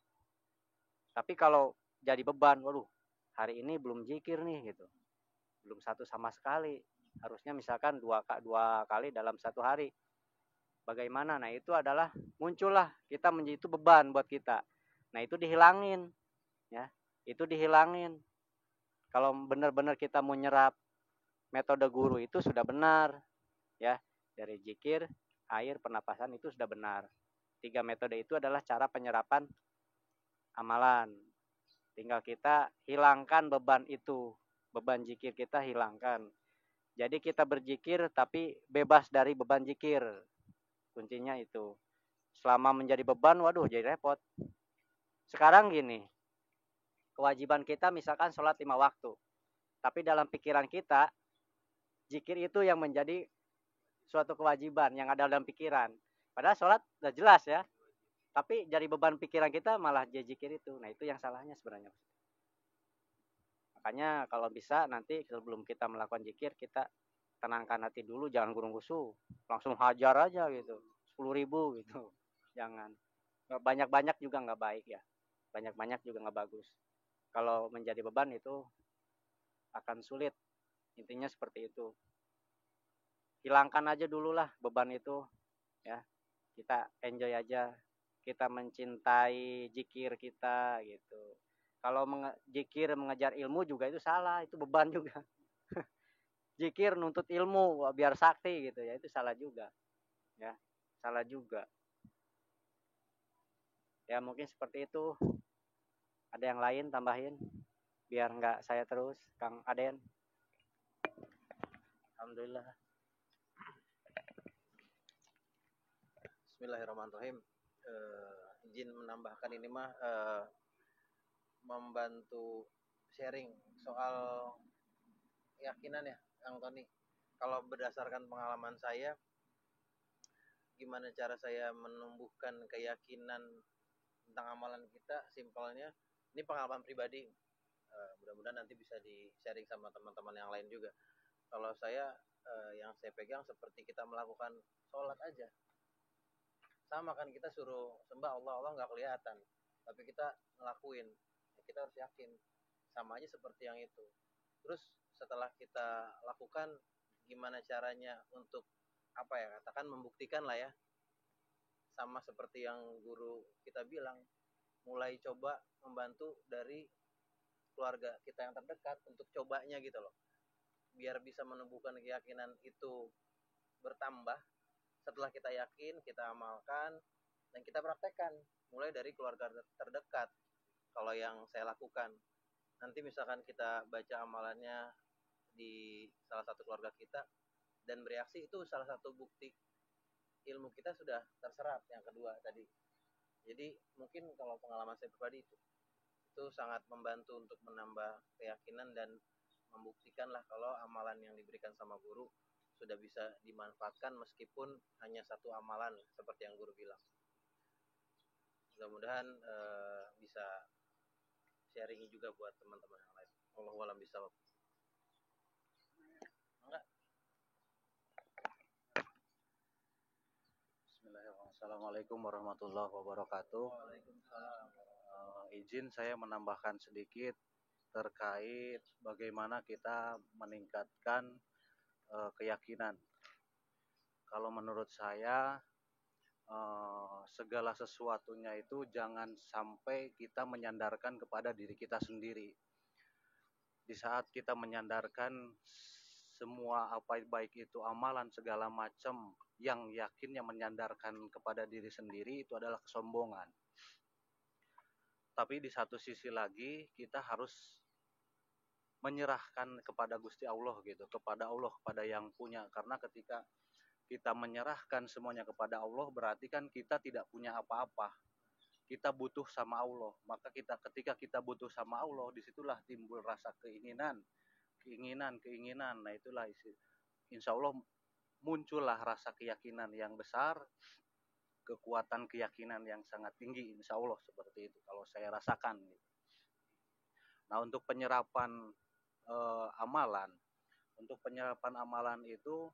Tapi kalau jadi beban, waduh, hari ini belum zikir nih gitu. Belum satu sama sekali. Harusnya misalkan dua kali dalam 1 hari. Bagaimana? Nah, itu adalah muncullah kita menjadi itu beban buat kita. Nah, itu dihilangin. Ya. Itu dihilangin. Kalau benar-benar kita mau nyerap metode guru itu sudah benar. Ya, dari zikir, air, pernapasan itu sudah benar. 3 metode itu adalah cara penyerapan amalan. Tinggal kita hilangkan beban itu. Beban zikir kita hilangkan. Jadi kita berzikir tapi bebas dari beban zikir. Kuncinya itu. Selama menjadi beban, waduh jadi repot. Sekarang gini, kewajiban kita misalkan sholat 5 waktu. Tapi dalam pikiran kita, zikir itu yang menjadi suatu kewajiban yang ada dalam pikiran. Padahal sholat udah jelas ya. Tapi jadi beban pikiran kita malah jadi zikir itu. Nah, itu yang salahnya sebenarnya. Makanya kalau bisa nanti sebelum kita melakukan zikir, kita tenangkan hati dulu, jangan gurung-gusu. Langsung hajar aja gitu. 10.000 gitu. Jangan. Banyak-banyak juga nggak baik ya. Banyak-banyak juga nggak bagus. Kalau menjadi beban itu akan sulit. Intinya seperti itu. hilangkan aja dulu lah beban itu, ya. Kita enjoy aja, kita mencintai zikir kita gitu. Kalau zikir mengejar ilmu juga itu salah, itu beban juga. Zikir nuntut ilmu biar sakti gitu ya, itu salah juga, ya. Salah juga. Ya mungkin seperti itu. Ada yang lain tambahin biar nggak saya terus, Kang Aden. Alhamdulillah. Bismillahirrahmanirrahim. Izin menambahkan ini mah membantu sharing soal keyakinan ya, Kang Tony. Kalau berdasarkan pengalaman saya, gimana cara saya menumbuhkan keyakinan tentang amalan kita, simpelnya ini pengalaman pribadi. Mudah-mudahan nanti bisa di-sharing sama teman-teman yang lain juga. Kalau saya yang saya pegang seperti kita melakukan sholat aja. Sama kan, kita suruh sembah Allah, Allah nggak kelihatan, tapi kita ngelakuin, kita harus yakin. Sama aja seperti yang itu. Terus setelah kita lakukan, gimana caranya untuk apa ya, katakan membuktikan lah ya. Sama seperti yang guru kita bilang, mulai coba membantu dari keluarga kita yang terdekat untuk cobanya gitu loh, biar bisa menumbuhkan keyakinan itu bertambah. Setelah kita yakin, kita amalkan dan kita praktekkan mulai dari keluarga terdekat. Kalau yang saya lakukan, nanti misalkan kita baca amalannya di salah satu keluarga kita dan bereaksi, itu salah satu bukti ilmu kita sudah terserap. Yang kedua tadi, jadi mungkin kalau pengalaman saya pribadi itu sangat membantu untuk menambah keyakinan dan membuktikan lah kalau amalan yang diberikan sama guru sudah bisa dimanfaatkan meskipun hanya satu amalan seperti yang guru bilang. Mudah-mudahan bisa sharing juga buat teman-teman yang lain. Wallahu a'lam bishawab. Enggak. Bismillahirrahmanirrahim. Assalamualaikum warahmatullahi wabarakatuh. Waalaikumsalam. Izin saya menambahkan sedikit terkait bagaimana kita meningkatkan keyakinan. Kalau menurut saya segala sesuatunya itu jangan sampai kita menyandarkan kepada diri kita sendiri. Di saat kita menyandarkan semua apa baik itu amalan segala macam yang yakinnya menyandarkan kepada diri sendiri, itu adalah kesombongan. Tapi di satu sisi lagi kita harus menyerahkan kepada Gusti Allah gitu, kepada Allah, kepada yang punya. Karena ketika kita menyerahkan semuanya kepada Allah, berarti kan kita tidak punya apa-apa. Kita butuh sama Allah. Maka ketika kita butuh sama Allah, disitulah timbul rasa keinginan. Nah itulah insya Allah muncullah rasa keyakinan yang besar, kekuatan keyakinan yang sangat tinggi, insya Allah seperti itu kalau saya rasakan. Nah untuk penyerapan amalan, itu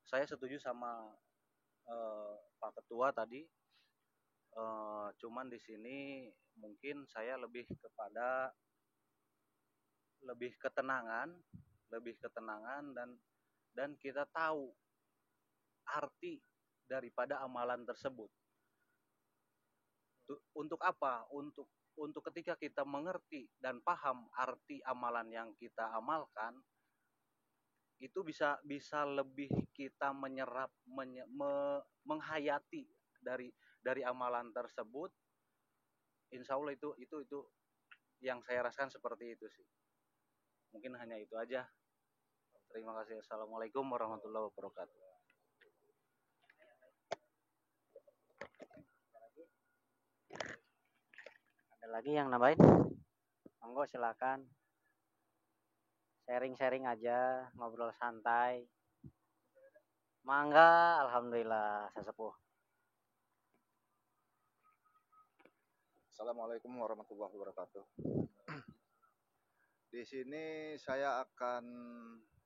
saya setuju sama Pak Ketua tadi. Cuman di sini mungkin saya lebih ketenangan dan kita tahu arti daripada amalan tersebut. Untuk apa? Untuk ketika kita mengerti dan paham arti amalan yang kita amalkan, itu bisa lebih kita menyerap, menghayati dari amalan tersebut. Insya Allah itu yang saya rasakan seperti itu sih. Mungkin hanya itu aja. Terima kasih. Assalamualaikum warahmatullahi wabarakatuh. Ada lagi yang nambahin? Monggo silakan. Sharing-sharing aja, ngobrol santai. Mangga, alhamdulillah sesepuh. Assalamualaikum warahmatullahi wabarakatuh. Di sini saya akan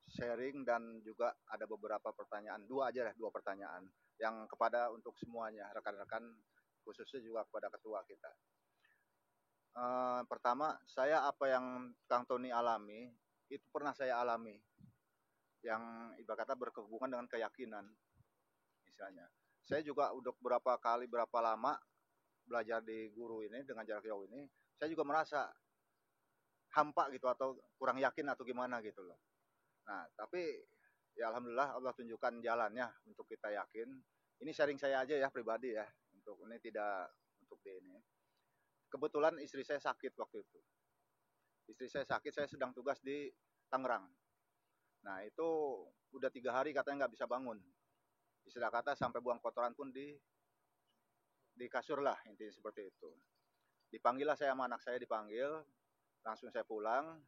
sharing dan juga ada beberapa pertanyaan, dua pertanyaan yang untuk semuanya, rekan-rekan, khususnya juga kepada ketua kita. Pertama, apa yang Kang Tony alami, itu pernah saya alami. yang ibarat kata berhubungan dengan keyakinan misalnya. Saya juga udah berapa lama belajar di guru ini dengan jarak jauh ini, saya juga merasa hampa gitu atau kurang yakin atau gimana gitu loh. Nah, tapi ya alhamdulillah Allah tunjukkan jalannya untuk kita yakin. Ini sharing saya aja ya pribadi ya, untuk ini tidak untuk di ini. Kebetulan istri saya sakit waktu itu. Istri saya sakit, saya sedang tugas di Tangerang. Nah itu udah 3 hari katanya nggak bisa bangun. Istilah kata sampai buang kotoran pun di kasur lah, intinya seperti itu. Dipanggil lah saya sama anak saya, dipanggil, langsung saya pulang.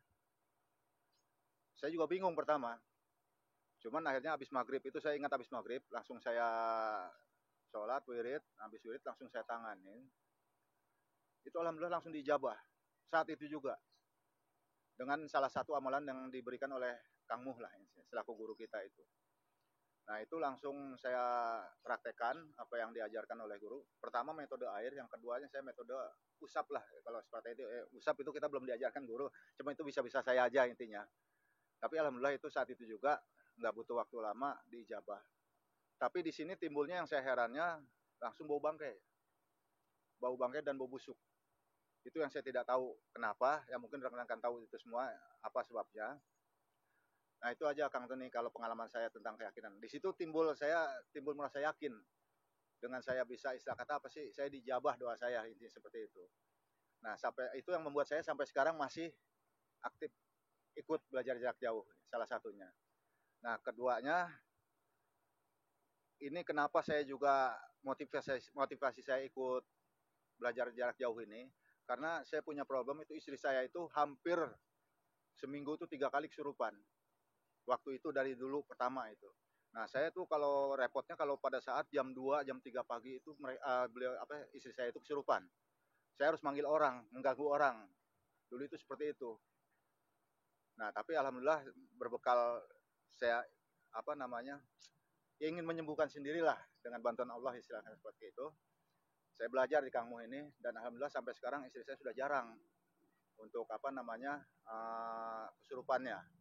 Saya juga bingung pertama. Cuman akhirnya habis maghrib itu, saya ingat habis maghrib, langsung saya sholat, wirid, habis wirid langsung saya tanganin. Itu alhamdulillah langsung dijabah. Saat itu juga. Dengan salah satu amalan yang diberikan oleh Kang Muh lah, selaku guru kita itu. Nah itu langsung saya praktekkan apa yang diajarkan oleh guru. Pertama metode air, yang keduanya saya metode usap lah. Kalau seperti itu, usap itu kita belum diajarkan guru. Cuma itu bisa-bisa saya aja intinya. Tapi alhamdulillah itu saat itu juga nggak butuh waktu lama diijabah. Tapi di sini timbulnya yang saya herannya langsung bau bangkai dan bau busuk. Itu yang saya tidak tahu kenapa. Ya mungkin rekan-rekan tahu itu semua apa sebabnya. Nah itu aja Kang Tony kalau pengalaman saya tentang keyakinan. Di situ timbul merasa yakin dengan saya bisa istilah kata apa sih, saya dijabah doa saya, intinya seperti itu. Nah sampai itu yang membuat saya sampai sekarang masih aktif ikut belajar jarak jauh, salah satunya. Nah keduanya, ini kenapa saya juga motivasi saya ikut belajar jarak jauh ini, karena saya punya problem itu istri saya itu hampir seminggu itu 3 kali kesurupan. Waktu itu dari dulu pertama itu. Nah saya tuh kalau repotnya kalau pada saat jam 2, jam 3 pagi itu istri saya itu kesurupan. Saya harus manggil orang, mengganggu orang. Dulu itu seperti itu. Nah tapi alhamdulillah berbekal saya ingin menyembuhkan sendirilah dengan bantuan Allah istilahnya seperti itu. Saya belajar di Kang Muh ini dan alhamdulillah sampai sekarang istri saya sudah jarang untuk kesurupannya.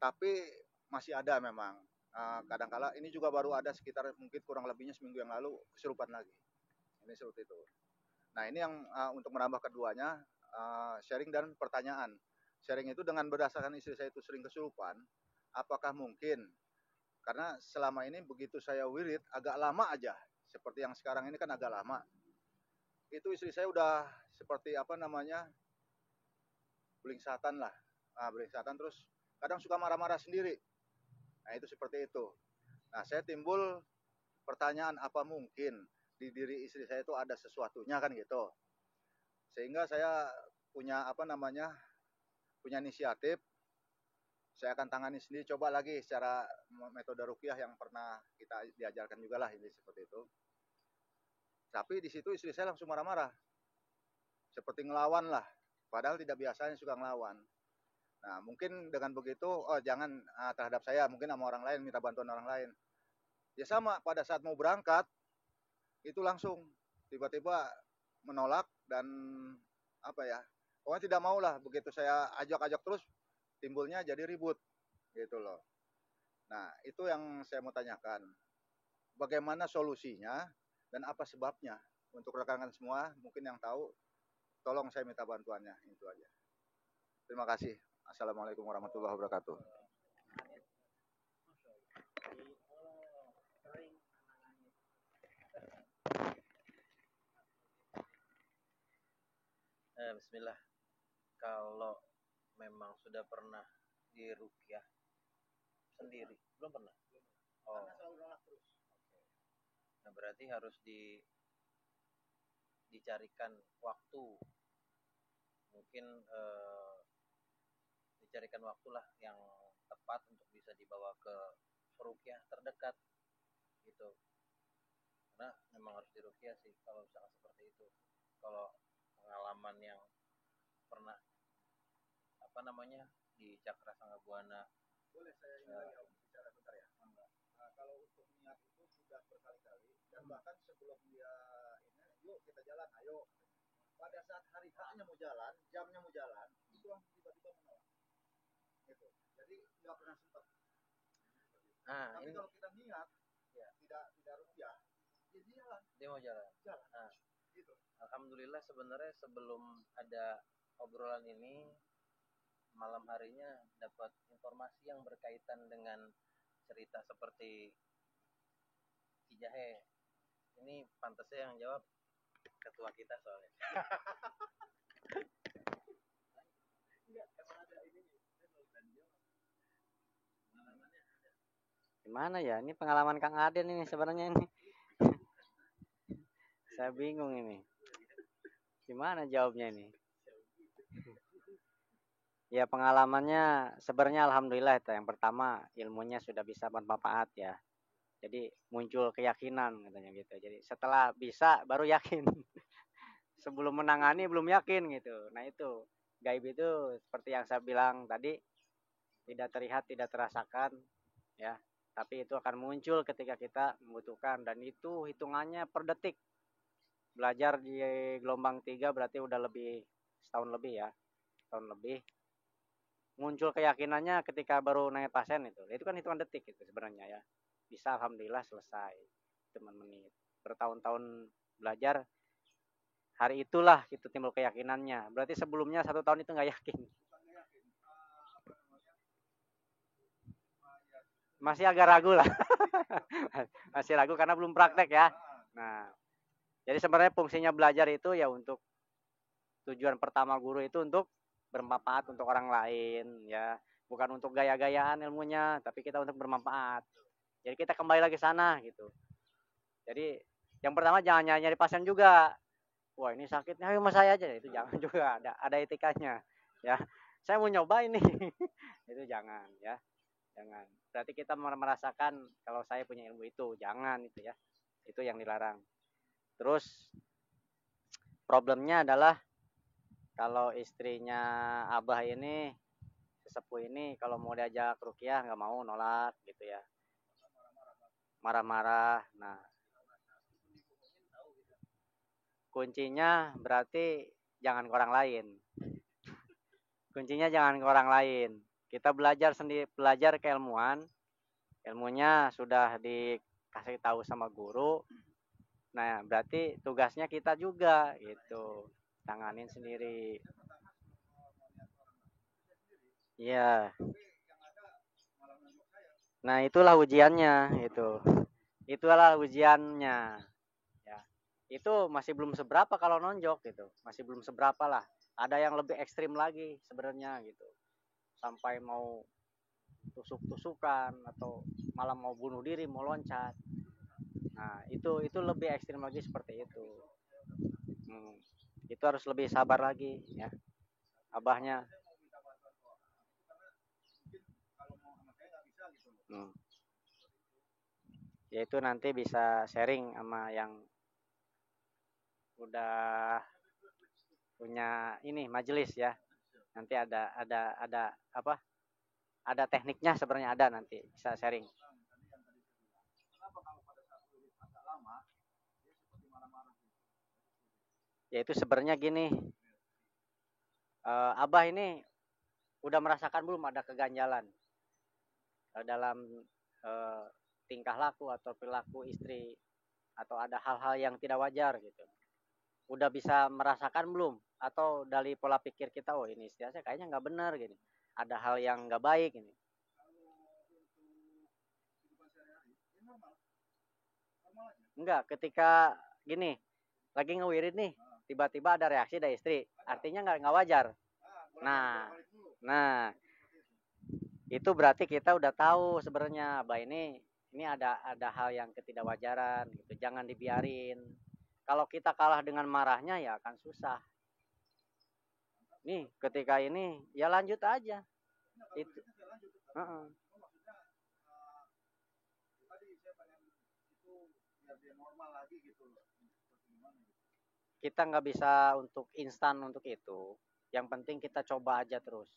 Tapi masih ada memang. Kadangkala ini juga baru ada sekitar mungkin kurang lebihnya seminggu yang lalu kesurupan lagi. Ini seperti itu. Nah ini yang untuk menambah keduanya sharing dan pertanyaan. Sharing itu dengan berdasarkan istri saya itu sering kesurupan. Apakah mungkin karena selama ini begitu saya wirid agak lama aja. Seperti yang sekarang ini kan agak lama. Itu istri saya udah seperti belingsatan lah. Belingsatan terus kadang suka marah-marah sendiri. Nah itu seperti itu. Nah saya timbul pertanyaan apa mungkin di diri istri saya itu ada sesuatunya kan gitu. Sehingga saya punya punya inisiatif. Saya akan tangani sendiri, coba lagi secara metode ruqyah yang pernah kita diajarkan juga lah ini seperti itu. Tapi di situ istri saya langsung marah-marah. Seperti ngelawan lah. Padahal tidak biasanya suka ngelawan. Nah mungkin dengan begitu, jangan terhadap saya, mungkin sama orang lain, minta bantuan orang lain. Ya sama, pada saat mau berangkat, itu langsung tiba-tiba menolak dan pokoknya tidak mau lah. Begitu saya ajak-ajak terus, timbulnya jadi ribut gitu loh. Nah itu yang saya mau tanyakan. Bagaimana solusinya dan apa sebabnya? Untuk rekan-rekan semua, mungkin yang tahu, tolong saya minta bantuannya, itu aja. Terima kasih. Assalamualaikum warahmatullahi wabarakatuh. Bismillah. Kalau memang sudah pernah diruqyah sendiri, belum pernah? Oh. Karena selalu nolak terus. Nah berarti harus dicarikan waktu, mungkin dicarikan waktulah yang tepat untuk bisa dibawa ke ruqyah terdekat gitu. Karena memang harus diruqyah sih kalau misalkan seperti itu. Kalau pengalaman yang pernah di Cakra Sanggabuana. Boleh saya bicara bentar ya? Kalau untuk niat itu sudah berkali-kali dan bahkan sebelum dia yuk kita jalan, ayo. Pada saat hari H-nya mau jalan, jamnya mau jalan, itu langsung tiba-tiba menolak. gitu. Jadi nggak pernah sempat. Nah, Tapi ini kalau kita niat, ya, tidak rupiah, ya jalan, dia mau jalan. jalan. Nah, Gitu. alhamdulillah sebenarnya sebelum ada obrolan ini, malam harinya dapat informasi yang berkaitan dengan cerita seperti Ki Jahe. Ini pantasnya yang jawab ketua kita soalnya. Gimana ya? Ini pengalaman Kang Aden ini sebenarnya ini. Saya bingung ini. Gimana jawabnya ini? Ya pengalamannya sebenarnya alhamdulillah itu. Yang pertama ilmunya sudah bisa bermanfaat ya. Jadi muncul keyakinan katanya gitu. Jadi setelah bisa baru yakin. Sebelum menangani belum yakin gitu. Nah itu gaib itu seperti yang saya bilang tadi, tidak terlihat, tidak terasakan ya. Tapi itu akan muncul ketika kita membutuhkan, dan itu hitungannya per detik. Belajar di gelombang 3 berarti udah lebih setahun lebih ya. Setahun lebih. Muncul keyakinannya ketika baru nanya pasien itu. Itu kan hitungan detik itu sebenarnya ya. Bisa alhamdulillah selesai. Cuma menit. Bertahun-tahun belajar, hari itulah itu timbul keyakinannya. Berarti sebelumnya 1 tahun itu nggak yakin. Masih agak ragu lah. Masih ragu karena belum praktek ya. Nah, jadi sebenarnya fungsinya belajar itu ya untuk tujuan pertama guru itu untuk bermanfaat untuk orang lain ya. Bukan untuk gaya-gayaan ilmunya, tapi kita untuk bermanfaat. Jadi kita kembali lagi sana gitu. Jadi yang pertama jangan nyari pasien juga. Wah ini sakit, ayo sama saya aja. Itu jangan juga, ada etikanya ya. Saya mau nyoba ini. Itu jangan ya. Jangan. Berarti kita merasakan kalau saya punya ilmu itu, jangan itu ya. Itu yang dilarang. Terus problemnya adalah kalau istrinya Abah ini, sesepuh ini, kalau mau diajak ruqyah nggak mau, nolak gitu ya. Marah-marah. Nah, kuncinya berarti jangan ke orang lain. Kuncinya jangan ke orang lain. Kita belajar sendiri, belajar keilmuan. Ilmunya sudah dikasih tahu sama guru. Nah, berarti tugasnya kita juga gitu. Tanganin sendiri. Iya. Nah, itulah ujiannya itu. Itulah ujiannya. Ya. Itu masih belum seberapa kalau nonjok gitu. Masih belum seberapa lah. Ada yang lebih ekstrim lagi sebenarnya gitu. Sampai mau tusuk-tusukan atau malah mau bunuh diri, mau loncat. Nah, itu lebih ekstrim lagi seperti itu. Itu harus lebih sabar lagi ya. Abahnya. Ya itu nanti bisa sharing sama yang udah punya ini majelis ya. Nanti ada apa? Ada tekniknya sebenarnya, ada, nanti bisa sharing. Ya itu sebenarnya gini. Abah ini udah merasakan belum ada keganjalan dalam tingkah laku atau perilaku istri, atau ada hal-hal yang tidak wajar gitu. Udah bisa merasakan belum? Atau dari pola pikir kita, oh ini istri saya kayaknya nggak benar gini. Ada hal yang nggak baik ini. Enggak, ketika gini, lagi ngewirid nih, tiba-tiba ada reaksi dari istri, artinya nggak wajar. Nah, itu berarti kita udah tahu sebenarnya, Abah ini ada hal yang ketidakwajaran gitu. Jangan dibiarin. Kalau kita kalah dengan marahnya ya akan susah. Nih, ketika ini ya lanjut aja. Itu. Kita nggak bisa untuk instan untuk itu. Yang penting kita coba aja terus.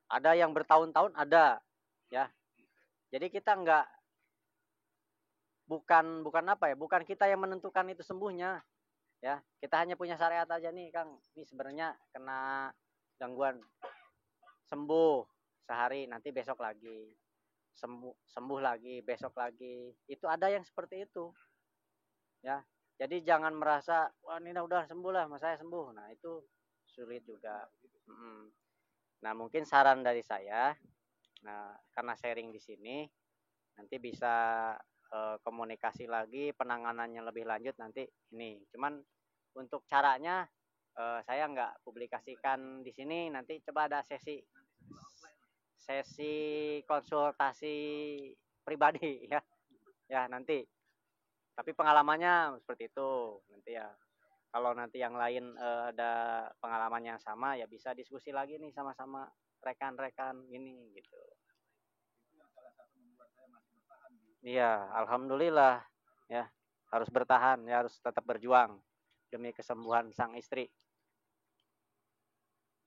Ada yang bertahun-tahun, ada ya. Jadi kita bukan apa ya, bukan kita yang menentukan itu sembuhnya ya. Kita hanya punya syariat aja nih Kang, ini sebenarnya kena gangguan, sembuh sehari, nanti besok lagi sembuh lagi, besok lagi. Itu ada yang seperti itu, ya. Jadi jangan merasa wah ini udah sembuh lah, mas saya sembuh. Nah itu sulit juga. Nah mungkin saran dari saya, nah karena sharing di sini, nanti bisa komunikasi lagi, penanganannya lebih lanjut nanti ini. Cuman untuk caranya saya nggak publikasikan di sini. Nanti coba ada sesi konsultasi pribadi ya nanti. Tapi pengalamannya seperti itu nanti ya. Kalau nanti yang lain ada pengalaman yang sama ya bisa diskusi lagi nih sama-sama rekan-rekan ini gitu. Iya, alhamdulillah ya, harus bertahan ya, harus tetap berjuang demi kesembuhan sang istri.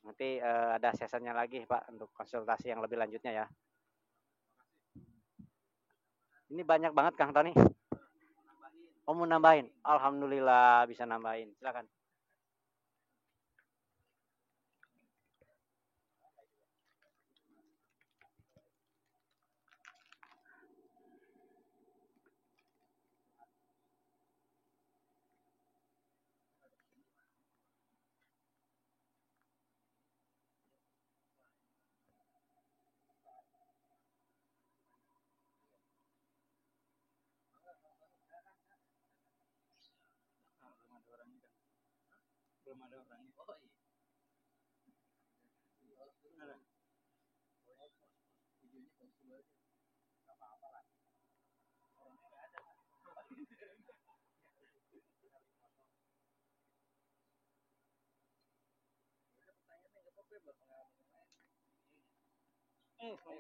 Nanti ada sessionnya lagi Pak untuk konsultasi yang lebih lanjutnya ya. Ini banyak banget Kang Tony. Oh mau nambahin? Alhamdulillah bisa nambahin. Silakan. Belum ada orangnya. Oh iya. Ada.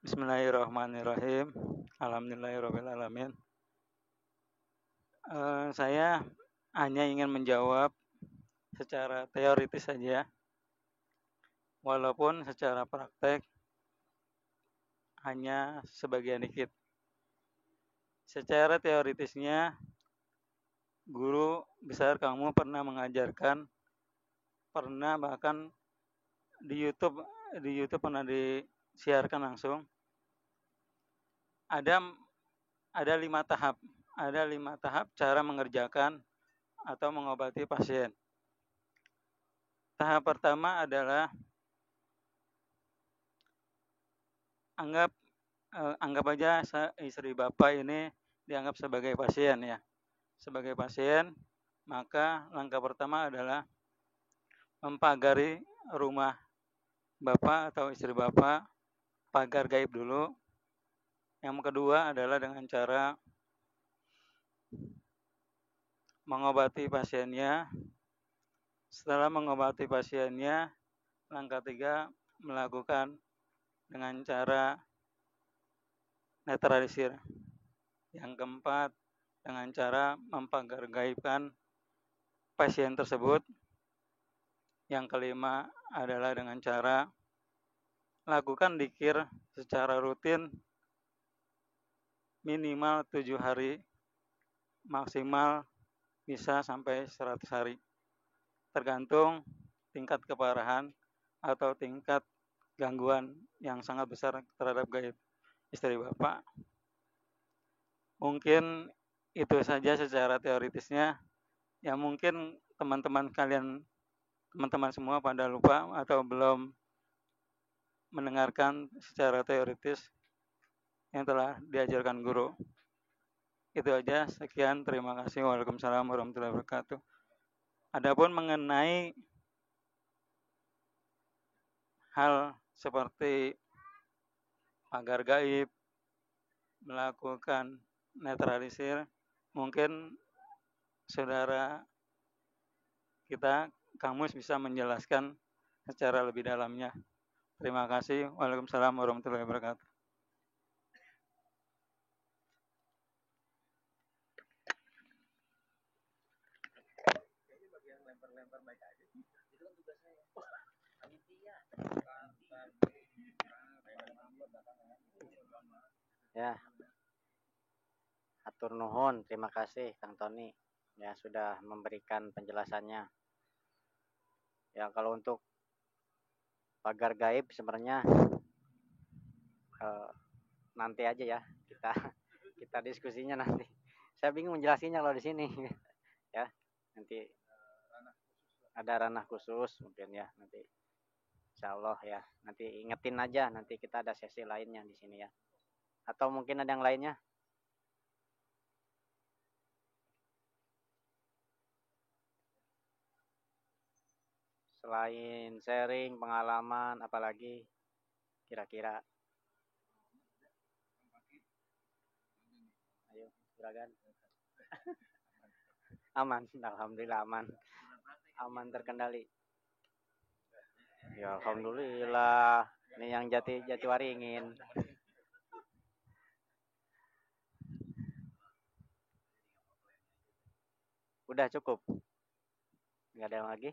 Bismillahirrahmanirrahim. Alhamdulillahirrahmanirrahim. Saya hanya ingin menjawab secara teoritis saja, walaupun secara praktek hanya sebagian dikit. Secara teoritisnya, guru besar kamu pernah mengajarkan, pernah bahkan di YouTube pernah disiarkan langsung. Ada 5 tahap. Ada 5 tahap cara mengerjakan atau mengobati pasien. Tahap pertama adalah anggap aja istri Bapak ini dianggap sebagai pasien ya. Sebagai pasien, maka langkah pertama adalah mempagari rumah Bapak atau istri Bapak, pagar gaib dulu. Yang kedua adalah dengan cara mengobati pasiennya. Setelah mengobati pasiennya, langkah 3 melakukan dengan cara netralisir. Yang keempat, dengan cara mempagar gaibkan pasien tersebut. Yang kelima adalah dengan cara lakukan dzikir secara rutin minimal 7 hari, maksimal bisa sampai 100 hari. Tergantung tingkat keparahan atau tingkat gangguan yang sangat besar terhadap gaib istri Bapak. Mungkin itu saja secara teoritisnya. Ya mungkin teman-teman semua pada lupa atau belum mendengarkan secara teoritis yang telah diajarkan guru. Itu aja, sekian, terima kasih. Waalaikumsalam warahmatullahi wabarakatuh. Adapun mengenai hal seperti pagar gaib, melakukan netralisir, mungkin saudara kita, Kamus, bisa menjelaskan secara lebih dalamnya. Terima kasih. Waalaikumsalam warahmatullahi wabarakatuh. Ya, hatur nuhun, terima kasih Kang Tony ya sudah memberikan penjelasannya. Ya kalau untuk pagar gaib sebenarnya nanti aja ya kita diskusinya nanti. Saya bingung menjelasinya kalau di sini ya. Nanti ada ranah khusus mungkin ya nanti. Insya Allah ya. Nanti ingetin aja nanti kita ada sesi lainnya di sini ya. Atau mungkin ada yang lainnya? Selain sharing pengalaman apalagi kira-kira? Ayo, juragan. Aman, alhamdulillah aman. Aman terkendali. Ya alhamdulillah. Ini yang Jatiwaringin. Udah cukup. Nggak ada yang lagi?